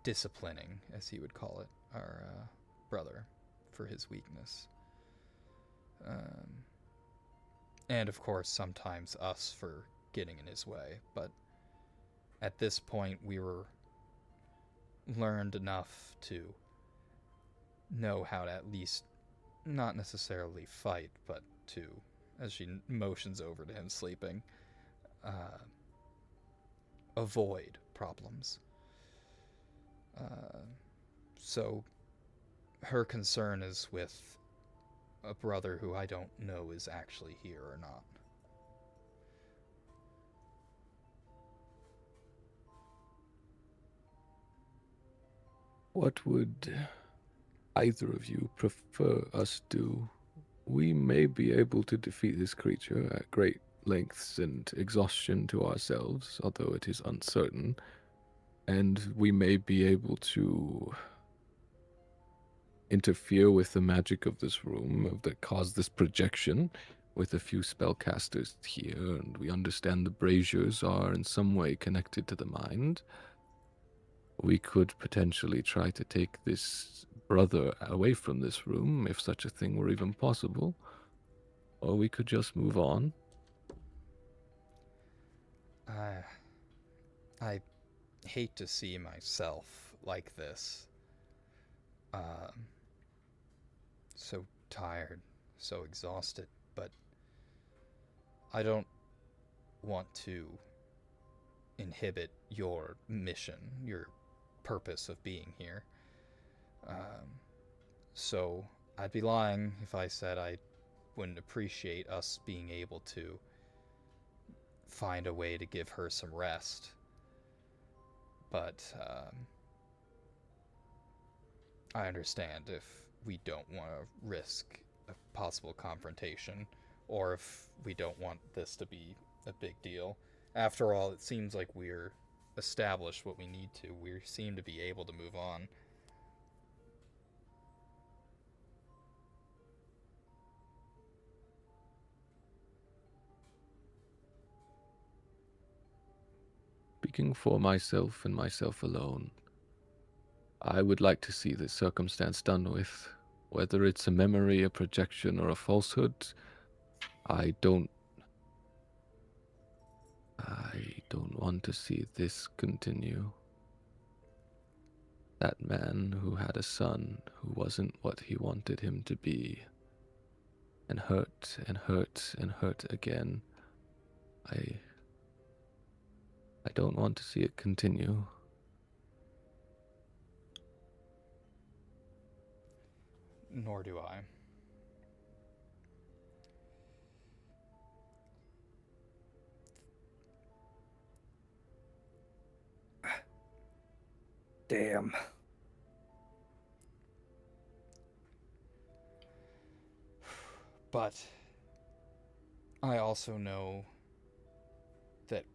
disciplining, as he would call it, our brother for his weakness. And of course, sometimes us for getting in his way. But at this point, we were learned enough to know how to at least not necessarily fight, but to, as she motions over to him sleeping, avoid problems. So her concern is with a brother who I don't know is actually here or not. What would either of you prefer us do? We may be able to defeat this creature at great lengths and exhaustion to ourselves, although it is uncertain, and we may be able to interfere with the magic of this room that caused this projection with a few spellcasters here, and we understand the braziers are in some way connected to the mind. We could potentially try to take this brother away from this room, if such a thing were even possible. or we could just move on. I hate to see myself like this. Um, so tired, so exhausted, but I don't want to inhibit your mission, your purpose of being here. Um, so I'd be lying if I said I wouldn't appreciate us being able to find a way to give her some rest. But I understand if we don't want to risk a possible confrontation, or if we don't want this to be a big deal. After all, it seems like we're established what we need to. We seem to be able to move on. Speaking for myself and myself alone, I would like to see this circumstance done with. Whether it's a memory, a projection, or a falsehood, I don't want to see this continue. That man who had a son who wasn't what he wanted him to be, and hurt and hurt and hurt again. I don't want to see it continue. Nor do I. Damn. But I also know that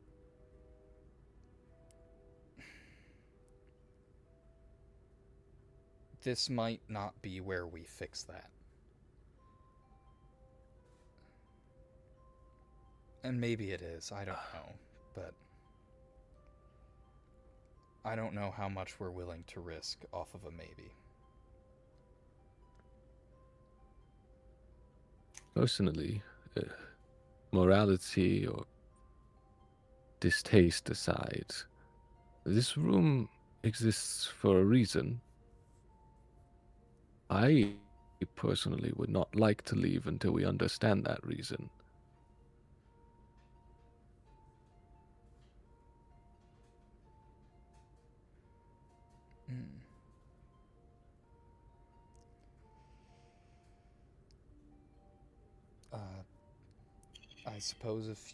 this might not be where we fix that. And maybe it is, I don't know. But I don't know how much we're willing to risk off of a maybe. Personally, morality or distaste aside, this room exists for a reason. I personally would not like to leave until we understand that reason. Mm. I suppose if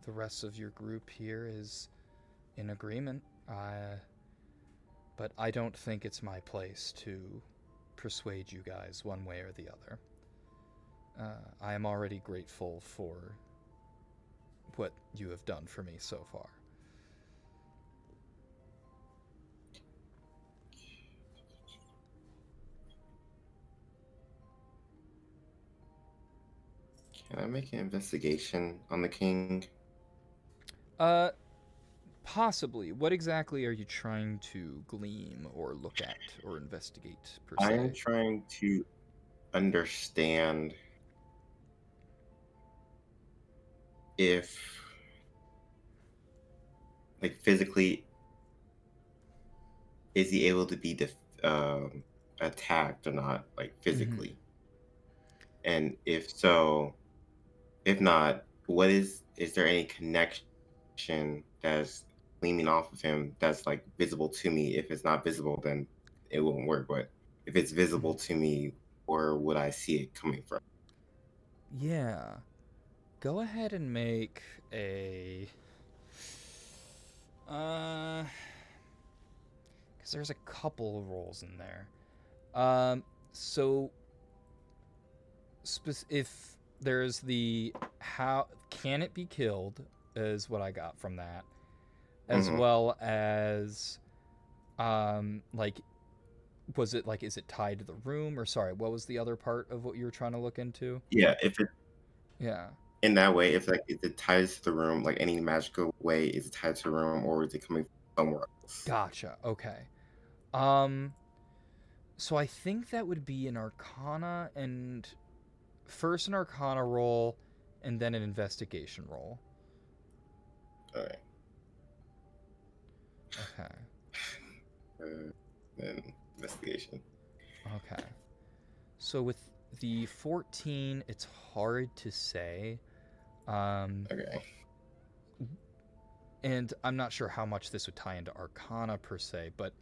the rest of your group here is in agreement, but I don't think it's my place to persuade you guys one way or the other. I am already grateful for what you have done for me so far. Can I make an investigation on the king? Possibly. What exactly are you trying to glean or look at or investigate, per I se? am trying to understand if, like, physically, is he able to be attacked or not, like, physically? And if so, if not, is there any connection that's gleaming off of him that's like visible to me? If it's not visible, then it won't work. But if it's visible to me, where would I see it coming from? Yeah. Go ahead and make a because there's a couple of rolls in there. So if there's the how can it be killed is what I got from that, as Mhm. well as like was it like is it tied to the room, or sorry, what was the other part of what you were trying to look into? Yeah, if it Yeah. in that way, if like is it tied to the room, like any magical way, is it tied to the room, or is it coming from somewhere else? Gotcha. Okay. Um so I think that would be an arcana and first an Arcana roll, and then an investigation roll. Alright. Okay. Then investigation. Okay. So with the 14, it's hard to say. Okay. And I'm not sure how much this would tie into Arcana per se, but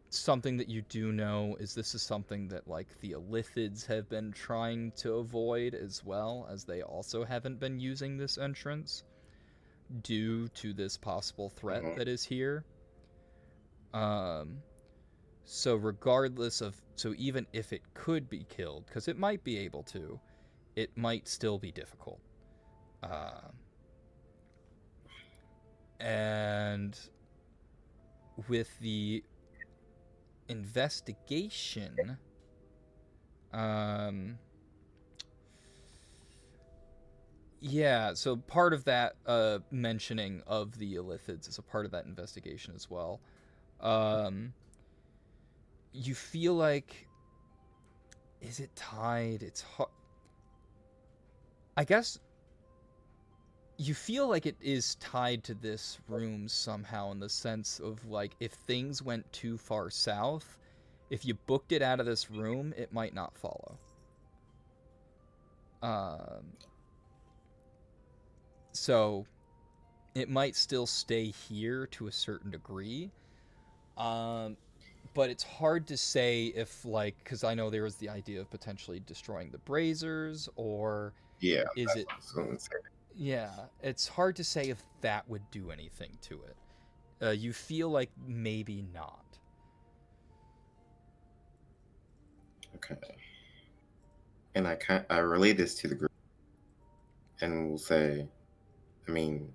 something that you do know is this is something that like the Illithids have been trying to avoid as well, as they also haven't been using this entrance due to this possible threat that is here. So regardless of, so even if it could be killed, because it might be able to, it might still be difficult. And with the investigation, yeah, so part of that mentioning of the Illithids is a part of that investigation as well. You feel like, is it tied? It's hard. I guess you feel like it is tied to this room somehow, in the sense of like, if things went too far south, if you booked it out of this room, it might not follow. So it might still stay here to a certain degree. But it's hard to say if, like, because I know there was the idea of potentially destroying the braziers, or Yeah, is it? I was going to say. Yeah, it's hard to say if that would do anything to it. You feel like maybe not. Okay. And I relate this to the group, and we'll say, I mean,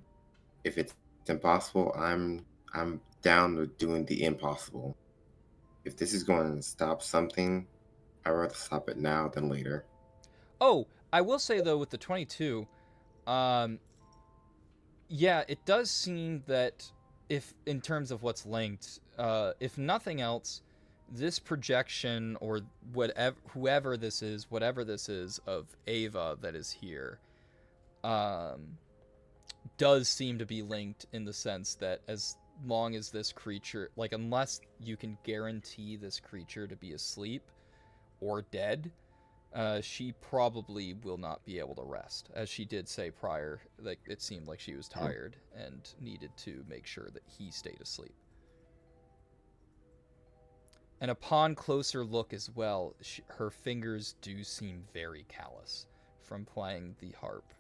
if it's impossible, I'm down with doing the impossible. If this is going to stop something, I'd rather stop it now than later. Oh, I will say though, with the 22, yeah, it does seem that if, in terms of what's linked, if nothing else, this projection or whatever, whatever this is of Ava that is here, does seem to be linked in the sense that as long as this creature, like, unless you can guarantee this creature to be asleep or dead, she probably will not be able to rest. As she did say prior, like, it seemed like she was tired and needed to make sure that he stayed asleep. And upon closer look as well, her fingers do seem very callous from playing the harp.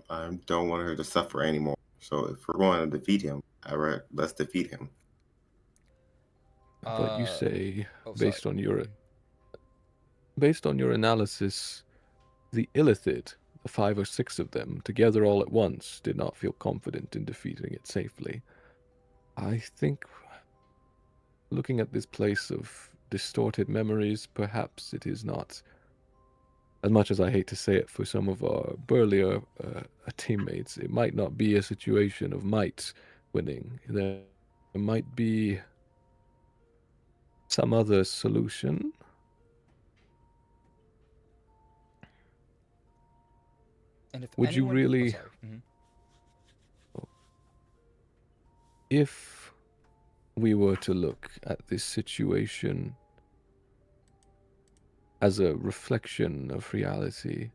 I don't want her to suffer anymore. So if we're going to defeat him, let's defeat him. But you say, Oh, based sorry. on your analysis, the Illithid, the 5 or 6 of them, together all at once, did not feel confident in defeating it safely. I think, looking at this place of distorted memories, perhaps it is not, as much as I hate to say it for some of our burlier teammates, it might not be a situation of might winning. There might be some other solution. And if Would you anyone, really, sorry. if we were to look at this situation as a reflection of reality,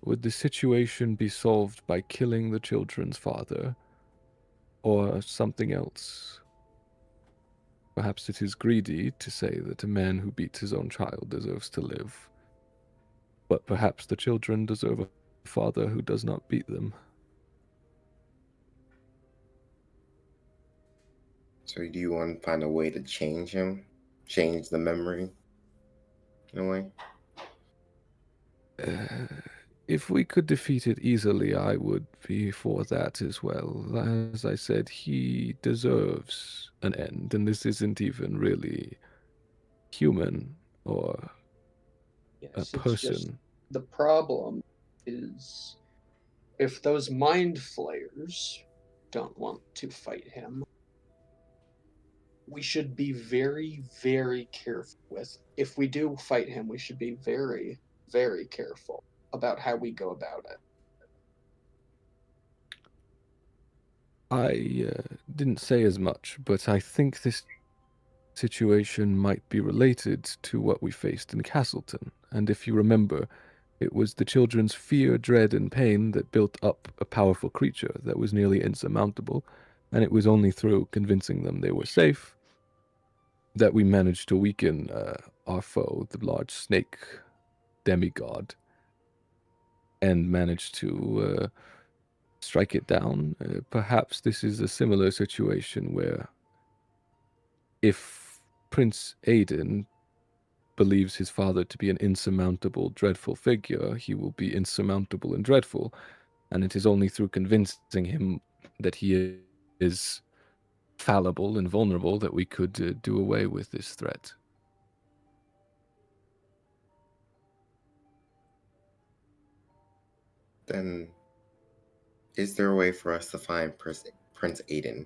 would the situation be solved by killing the children's father, or something else? Perhaps it is greedy to say that a man who beats his own child deserves to live, but perhaps the children deserve a father who does not beat them. So do you want to find a way to change him? Change the memory? In a way? If we could defeat it easily, I would be for that as well. As I said, he deserves an end, and this isn't even really human or a Yes, it's just person. the problem is if those mind flayers don't want to fight him, we should be very, very careful with. If we do fight him, we should be very, very careful about how we go about it. I didn't say as much, but I think this situation might be related to what we faced in Castleton. And if you remember, it was the children's fear, dread, and pain that built up a powerful creature that was nearly insurmountable, and it was only through convincing them they were safe that we managed to weaken our foe, the large snake demigod, and managed to strike it down. Perhaps this is a similar situation where if Prince Aidan believes his father to be an insurmountable, dreadful figure, he will be insurmountable and dreadful, and it is only through convincing him that he is fallible and vulnerable that we could do away with this threat. Then, is there a way for us to find Prince Aidan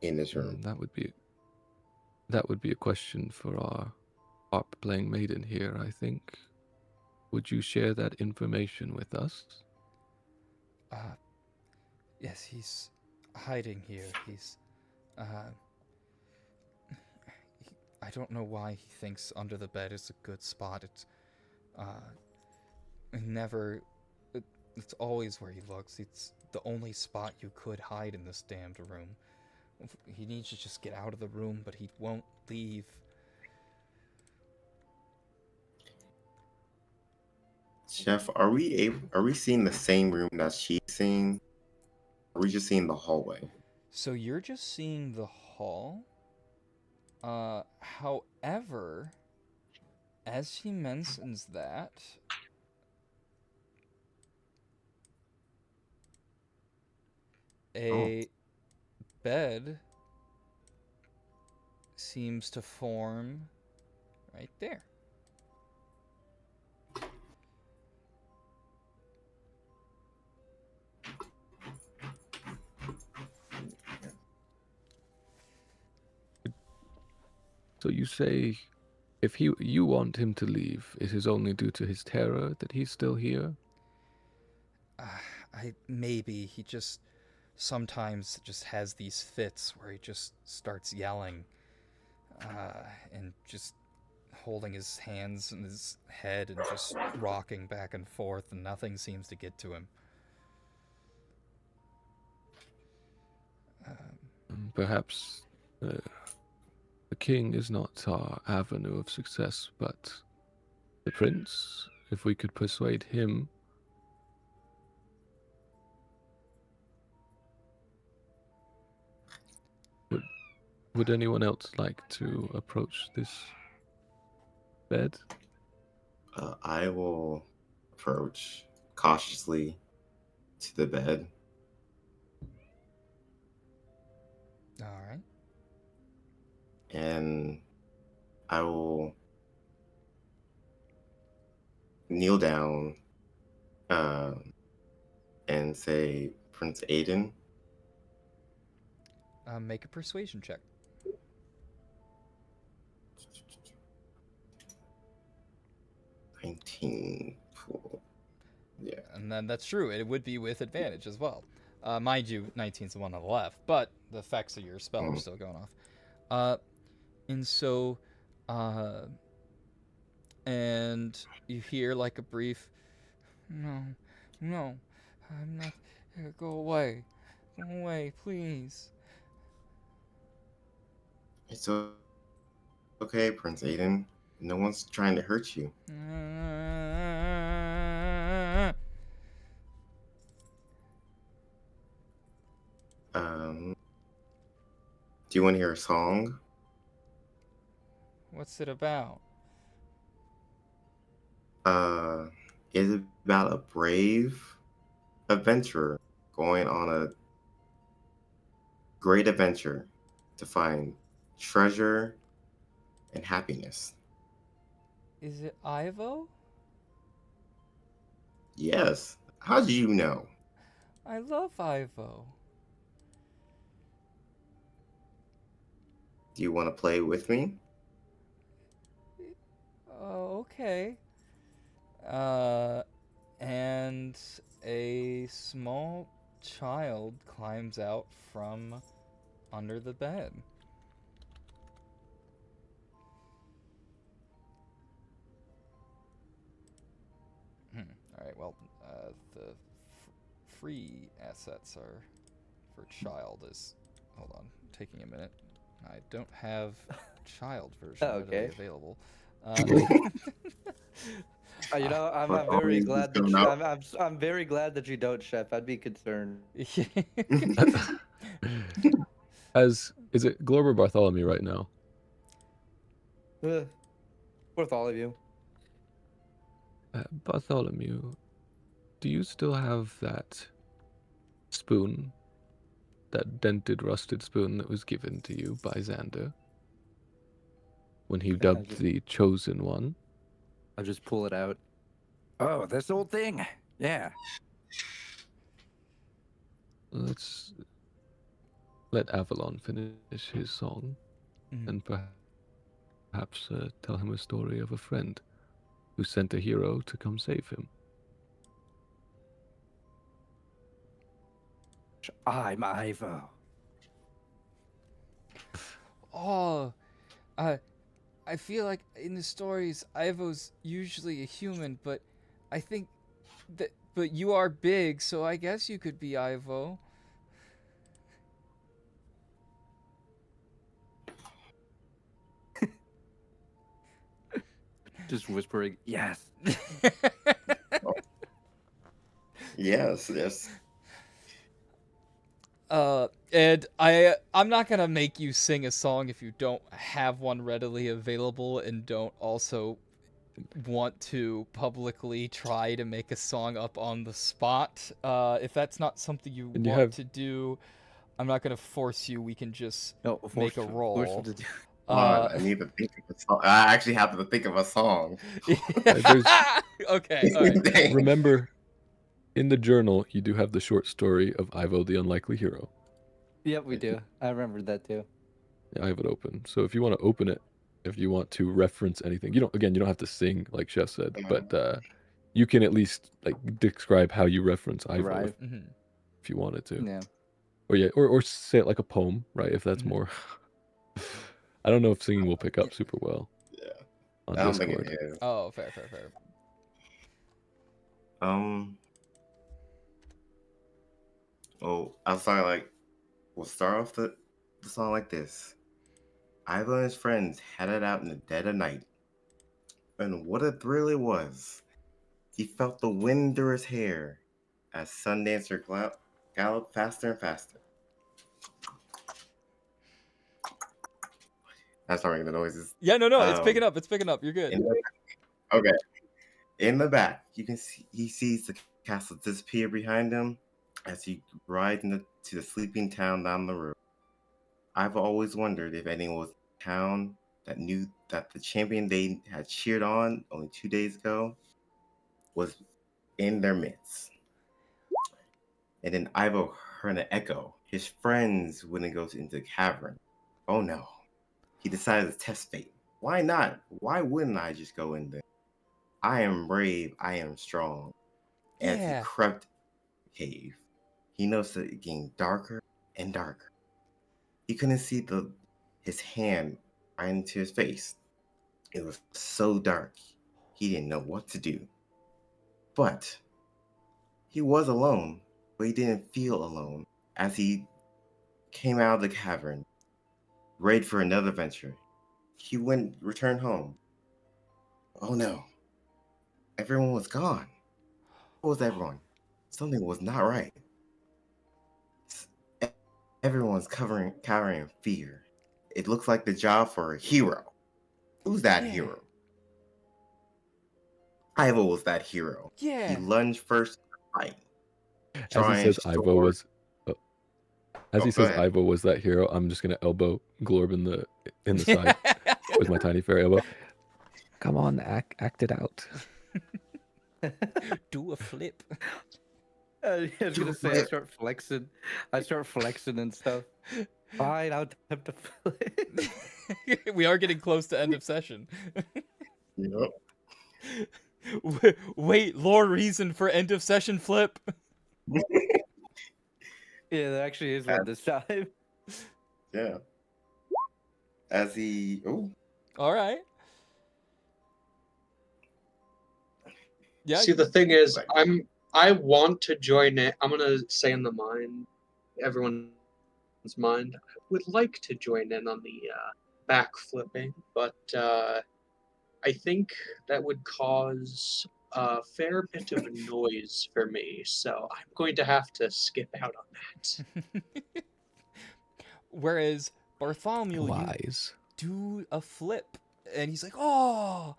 in this room? That would be a question for our harp playing maiden here, I think. Would you share that information with us? Yes, he's hiding here. Uh, I don't know why he thinks under the bed is a good spot. Never, it's always where he looks. It's the only spot you could hide in this damned room. He needs to just get out of the room, but he won't leave. Chef, are we seeing the same room that she's seeing? Or are we just seeing the hallway? So you're just seeing the hall. However, as he mentions that, a bed seems to form right there. So you say if you want him to leave, it is only due to his terror that he's still here? Maybe he just sometimes just has these fits where he just starts yelling, and just holding his hands in his head and just rocking back and forth, and nothing seems to get to him. Perhaps the king is not our avenue of success, but the prince, if we could persuade him. Would anyone else like to approach this bed? I will approach cautiously to the bed. All right. And I will kneel down and say, Prince Aidan. Make a persuasion check. 19. Yeah. And then that's true. It would be with advantage as well. Mind you, 19's the one on the left, but the effects of your spell are still going off. And so, and you hear like a brief, no, no, I'm not here. Go away, please. It's okay, Prince Aidan. No one's trying to hurt you. Do you want to hear a song? What's it about? It's about a brave adventurer going on a great adventure to find treasure and happiness. Is it Ivo? Yes. How did you know? I love Ivo. Do you want to play with me? Oh, okay. And a small child climbs out from under the bed. All right. Well, the free assets are for child is. Hold on, taking a minute. I don't have child version Oh, readily okay. available. You know, I'm For all very these glad that coming out. I'm very glad that you don't, Chef. I'd be concerned. As is it Glorb or Bartholomew right now? With all of you. Bartholomew, do you still have that spoon, that dented, rusted spoon that was given to you by Xander when he dubbed just- the Chosen One? I'll just pull it out. Oh, this old thing. Yeah. Let's let Avalon finish his song, Mhm. and perhaps tell him a story of a friend who sent a hero to come save him. I'm Ivo. Oh, I feel like in the stories, Ivo's usually a human, but I think that. But you are big, so I guess you could be Ivo. Just whispering, yes. Yes, yes. And I'm not gonna make you sing a song if you don't have one readily available and don't also want to publicly try to make a song up on the spot. If that's not something you And you want have to do, I'm not gonna force you. We can just No, make a force him roll. to do. Hold on, I need to think of a song. I actually have to think of a song. there's Okay, all right. Dang. remember in the journal you do have the short story of Ivo the Unlikely Hero. Yep, we do. I remembered that too. I have it open. So if you want to open it, if you want to reference anything, you don't have to sing like Chef said, but you can at least like describe how you reference Ivo Derive. if you wanted to. Yeah. Or say it like a poem, right? If that's Mhm. more I don't know if singing will pick up super well Yeah, on I don't Discord. think it is. Oh, fair. Oh, I was sorry. Like, we'll start off the song like this. Ivo and his friends headed out in the dead of night, and what a thrill it was! He felt the wind through his hair as Sundancer galloped faster and faster. I'm sorry, the noises. Yeah, no, it's Um, picking up. It's picking up. You're good. Okay. In the back, you can see he sees the castle disappear behind him as he rides to the sleeping town down the road. I've always wondered if anyone was in town that knew that the champion they had cheered on only 2 days ago was in their midst. And then Ivo heard an echo. His friends wouldn't go into the cavern. Oh no. He decided to test fate. Why not? Why wouldn't I just go in there? I am brave, I am strong. As he Yeah. crept cave, he noticed it getting darker and darker. He couldn't see his hand right into his face. It was so dark, he didn't know what to do. But he was alone, but he didn't feel alone. As he came out of the cavern, ready for another adventure, he returned home. Oh no, everyone was gone. What was everyone? Something was not right. Everyone's cowering in fear. It looks like the job for a hero. Who's that Yeah. hero? Ivo was that hero. He Yeah. lunged first to fight. As he says Ivo was Go ahead. Ivo was that hero, I'm just gonna elbow Glorb in the side with my tiny fairy elbow. Come on, act it out. Do a flip. I was gonna say I start flexing and stuff. Fine, I'll attempt to flip. We are getting close to end of session. Yep. Wait, lore reason for end of session flip. Yeah, there actually is one this time. Yeah. As he All right. Yeah. See, the thing is, Right. I want to join it. I'm gonna say in the mind, everyone's mind. I would like to join in on the back flipping, but I think that would cause a fair bit of noise for me. So I'm going to have to skip out on that. Whereas Bartholomew, you Wise. do a flip, and he's like, "Oh!"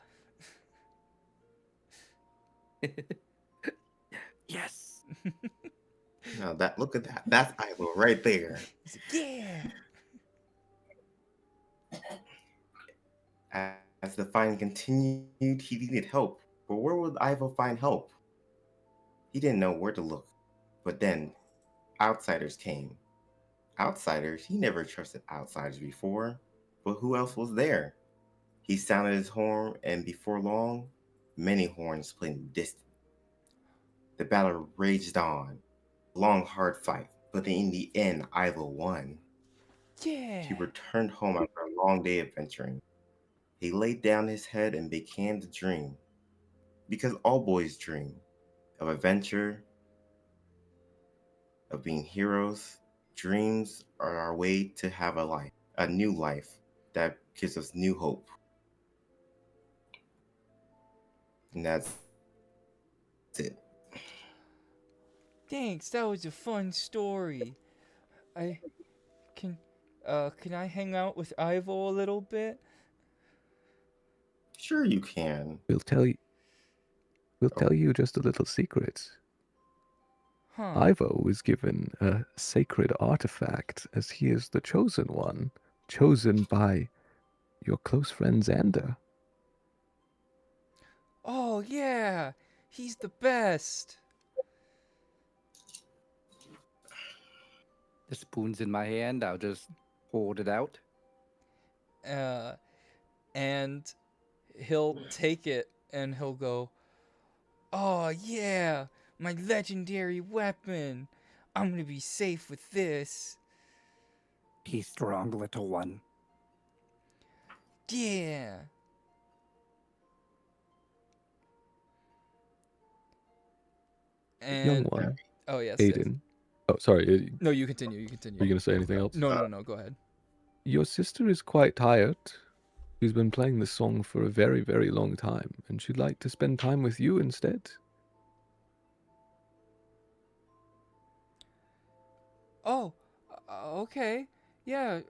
Yes. Now that look at that. That's Ivo right there. He's like, "Yeah!" As the fight continued, he needed help. But where would Ivo find help? He didn't know where to look. But then outsiders came. Outsiders? He never trusted outsiders before. But who else was there? He sounded his horn, and before long, many horns played in the distance. The battle raged on. A long, hard fight. But in the end, Ivo won. Yeah. He returned home after a long day of venturing. He laid down his head and began to dream. Because all boys dream of adventure, of being heroes. Dreams are our way to have a new life that gives us new hope. And that's it. Thanks. That was a fun story. I can can I hang out with Ivo a little bit? Sure, you can. We'll tell you just a little secret. Huh. Ivo was given a sacred artifact as he is the chosen one, chosen by your close friend Xander. Oh yeah. He's the best. The spoon's in my hand. I'll just hold it out. And he'll take it and he'll go, "Oh yeah, my legendary weapon. I'm gonna be safe with this. He's strong, little one. Yeah." Young And one, oh yes, yes. Aiden. Oh, sorry. No, you continue. You continue. Are you going to say anything else? No. Go ahead. Your sister is quite tired. She's been playing this song for a very, very long time, and she'd like to spend time with you instead. Oh, okay. Yeah.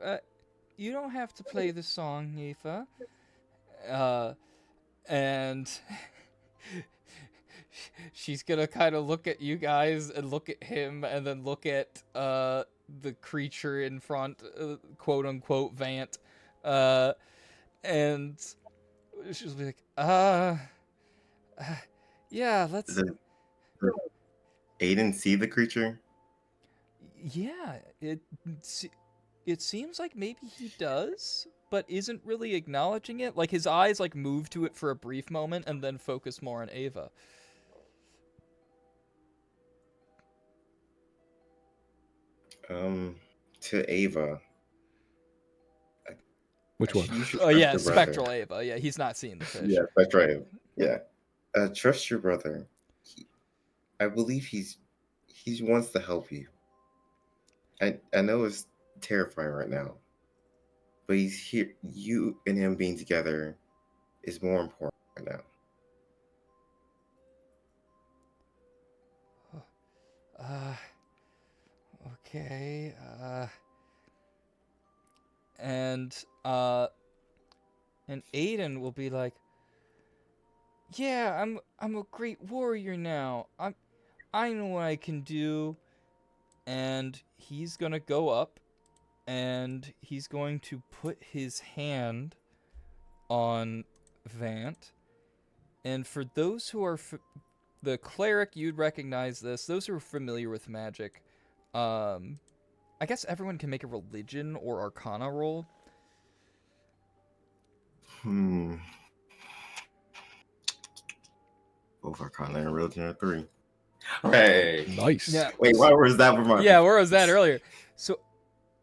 You don't have to play the song, Nifa. And she's gonna kind of look at you guys and look at him and then look at the creature in front, quote unquote Vant, and she'll be like, yeah, let's. Does Aiden see the creature? Yeah, it seems like maybe he does, but isn't really acknowledging it. Like his eyes like move to it for a brief moment and then focus more on Ava. To Ava. Which one? You should Oh trust yeah, your brother. spectral Ava. Yeah, he's not seeing the fish. Yeah, that's right. Yeah. Trust your brother. I believe he wants to help you. I know it's terrifying right now, but he's here. You and him being together is more important right now. Okay. And Aiden will be like, "Yeah, I'm a great warrior now. I know what I can do." And he's going to go up and he's going to put his hand on Vant. And for those who are the cleric, you'd recognize this. Those who are familiar with magic, I guess everyone can make a religion or arcana roll. Both Arcana and Religion are 3. Hey. Nice. Yeah. Wait, why was that for my? Yeah, where was that earlier? So,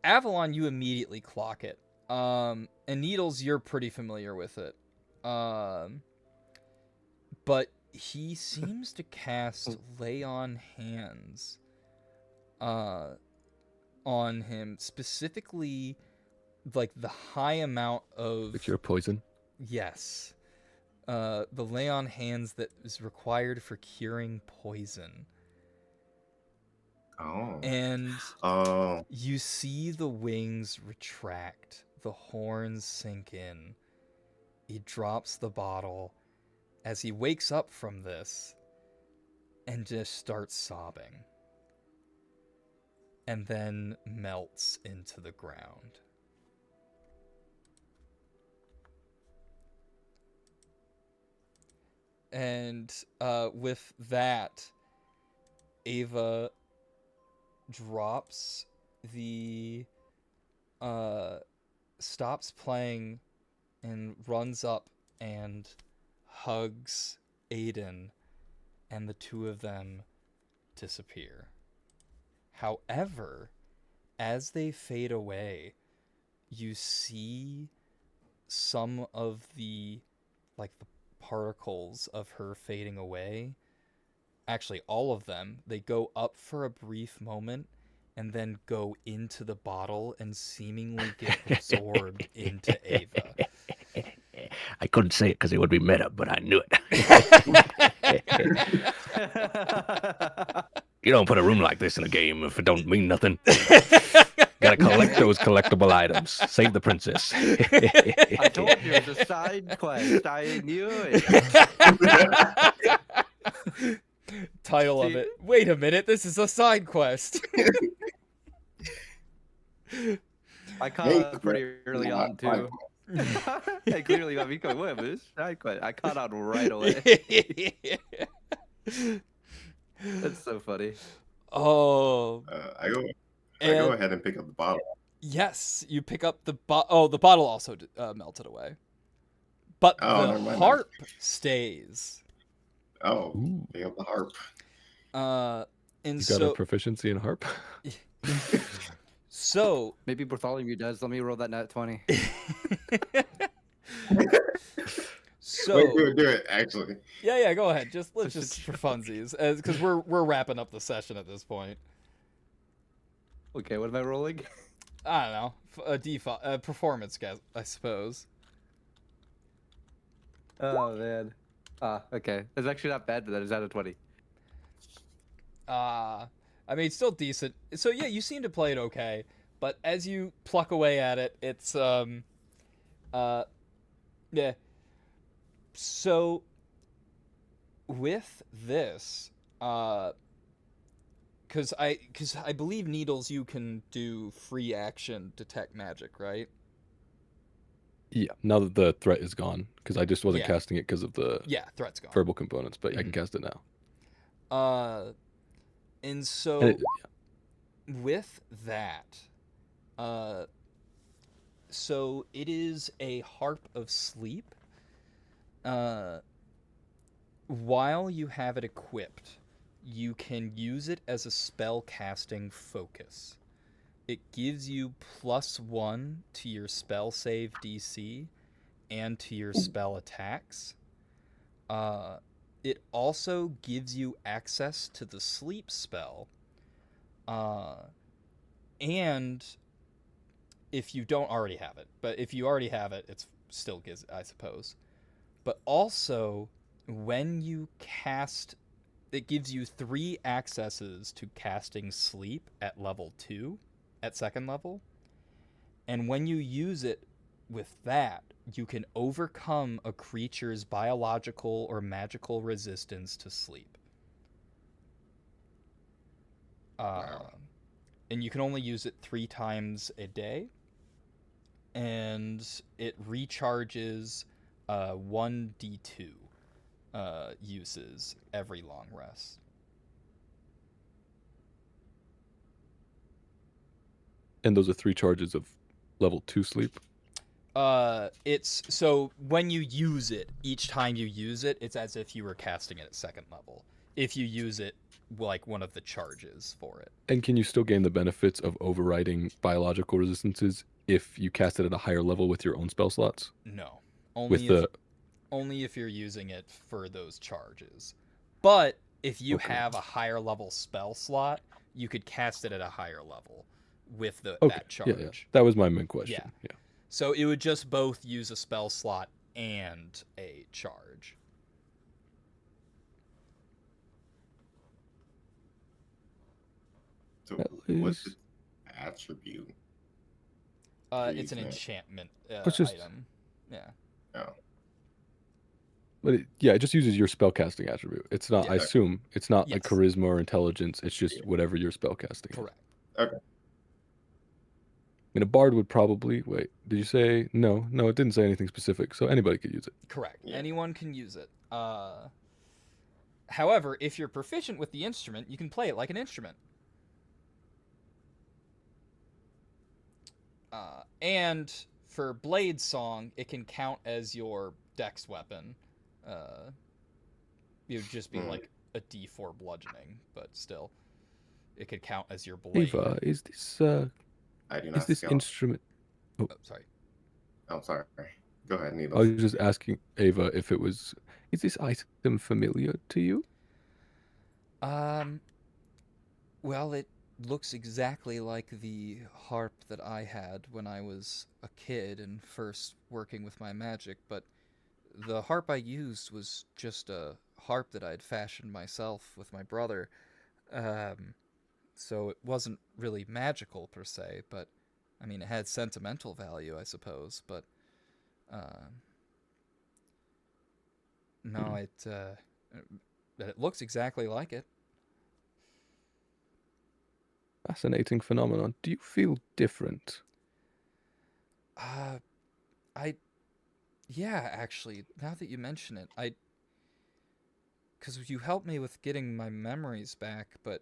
Avalon, you immediately clock it. And Needles, you're pretty familiar with it. But he seems to cast Lay on Hands on him, specifically like the high amount of Cure poison. Yes. The Lay on Hands that is required for curing poison. Oh. And Oh. you see the wings retract, the horns sink in. He drops the bottle as he wakes up from this and just starts sobbing. And then melts into the ground. And with that, Ava drops the stops playing and runs up and hugs Aiden, and the two of them disappear. However, as they fade away, you see some of the particles of her fading away. Actually, all of them. They go up for a brief moment and then go into the bottle and seemingly get absorbed into Ava. I couldn't say it because it would be meta, but I knew it. You don't put a room like this in a game if it don't mean nothing. Gotta collect those collectible items. Save the princess. I told you it was a side quest. I knew it. Title of it. Wait a minute, this is a side quest. I caught on pretty early on too. I clearly got me going. Wait a minute, side quest. I caught on right away. That's so funny. Oh. I go ahead and pick up the bottle. Yes, you pick up the bottle. Oh, the bottle also melted away. But the harp stays. Oh, pick up the harp. And You got a proficiency in harp? So maybe Bartholomew does. Let me roll that nat 20. So wait, do it. Actually. Yeah. Go ahead. Let's just for funsies, because we're wrapping up the session at this point. Okay, what am I rolling? I don't know. A default performance, guess, I suppose. Oh man. Okay. It's actually not bad, but that is out of 20. I mean, it's still decent. So yeah, you seem to play it okay, but as you pluck away at it, it's yeah. So with this, because I believe Needles, you can do free action detect magic, right? Yeah, now that the threat is gone, because I just wasn't casting it because of the threat's gone. verbal components, but I can cast it now. And so with that, so it is a harp of sleep. While you have it equipped, you can use it as a spell casting focus. It gives you +1 to your spell save DC and to your spell attacks. It also gives you access to the sleep spell. And if you don't already have it, but if you already have it, it still gives, I suppose. But also, when you cast, it gives you 3 accesses to casting sleep at level 2, at 2nd level. And when you use it with that, you can overcome a creature's biological or magical resistance to sleep. And you can only use it 3 times a day. And it recharges 1d2. uses every long rest. And those are 3 charges of level 2 sleep. It's so when you use it, each time you use it, it's as if you were casting it at 2nd level. If you use it like one of the charges for it. And can you still gain the benefits of overriding biological resistances if you cast it at a higher level with your own spell slots? No. Only if you're using it for those charges. But if you Okay. have a higher level spell slot, you could cast it at a higher level with that charge. Yeah. That was my main question. Yeah. So it would just both use a spell slot and a charge. So At what's least- its attribute? It's an using it. enchantment It's just- item. Yeah. Oh, But it just uses your spellcasting attribute. It's not, I Yeah. assume, it's not like Yes. charisma or intelligence. It's just whatever your spellcasting is. Correct. okay. I mean, a bard would probably, wait, did you say, no, it didn't say anything specific, so anybody could use it. Correct. Yeah. Anyone can use it. However, if you're proficient with the instrument, you can play it like an instrument. And for Blade Song, it can count as your dex weapon. It would just be like a D4 bludgeoning, but still, it could count as your blade. Ava, is this I do not is this skill. instrument? Oh, sorry. Oh, sorry. Go ahead, I Needle. was just asking Ava if it was, is this item familiar to you? Well, it looks exactly like the harp that I had when I was a kid and first working with my magic, but the harp I used was just a harp that I'd fashioned myself with my brother. So it wasn't really magical per se, but I mean, it had sentimental value, I suppose, but no, it looks exactly like it. Fascinating phenomenon. Do you feel different? Yeah, actually, now that you mention it, because you helped me with getting my memories back, but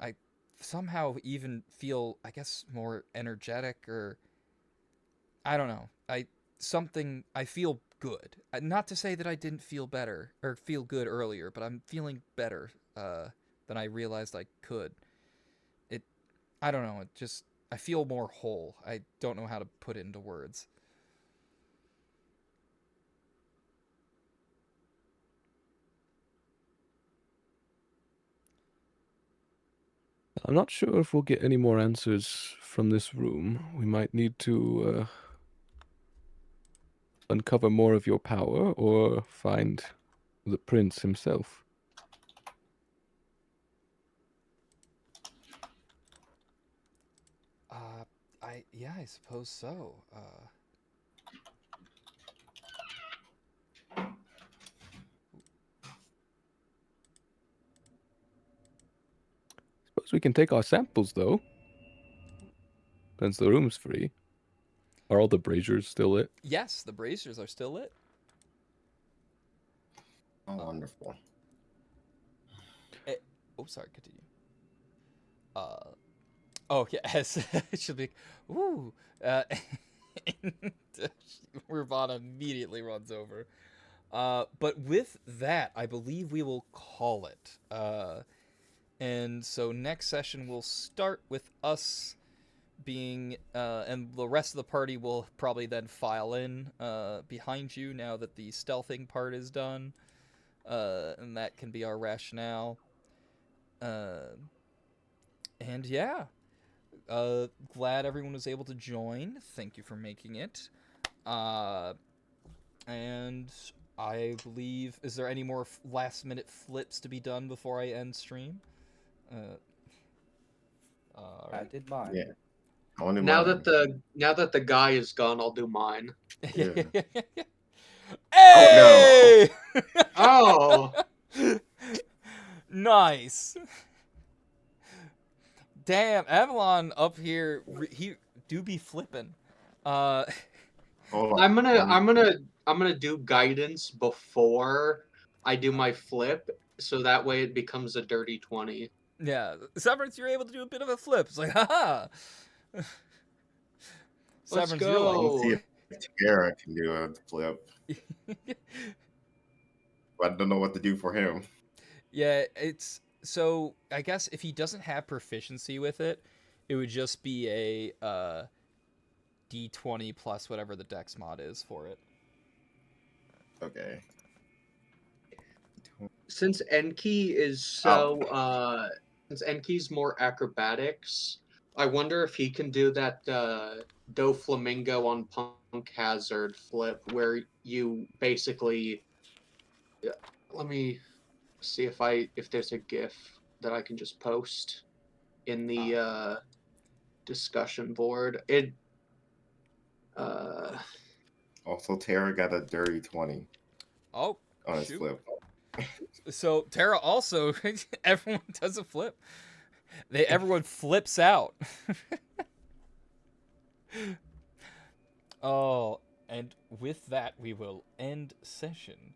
I somehow even feel, I guess, more energetic, or I don't know. I feel good. Not to say that I didn't feel better or feel good earlier, but I'm feeling better than I realized I could. I don't know. I feel more whole. I don't know how to put it into words. I'm not sure if we'll get any more answers from this room. We might need to uncover more of your power or find the prince himself. I suppose so. Suppose we can take our samples, though. Since the room's free. Are all the braziers still lit? Yes, the braziers are still lit. Oh, wonderful. Sorry, continue. Yes, it should be. Ooh. Ravana immediately runs over. But with that, I believe we will call it. And so next session we'll start with us being, and the rest of the party will probably then file in behind you now that the stealthing part is done. And that can be our rationale. And yeah, glad everyone was able to join. Thank you for making it. And I believe, is there any more last minute flips to be done before I end stream? I Right. did mine. Yeah. I want to Now that the guy is gone, I'll do mine. Yeah. Hey! Oh, Nice. Damn, Avalon up here, he do be flipping. Hold on. I'm gonna do guidance before I do my flip, so that way it becomes a dirty 20. Yeah, Severance, you're able to do a bit of a flip. It's like, haha. Let's Severance, you're like, Let's see go. if Tiara can do a flip. But I don't know what to do for him. yeah, it's so. I guess if he doesn't have proficiency with it, it would just be a D20 plus whatever the Dex mod is for it. Okay. Since Enki is so since Enki's more acrobatics, I wonder if he can do that Do Flamingo on Punk Hazard flip where you basically let me see if there's a GIF that I can just post in the discussion board. It Also, Tara got a dirty 20 Oh, on his shoot. flip. So Terra also, everyone does a flip. Everyone flips out. Oh, and with that, we will end session.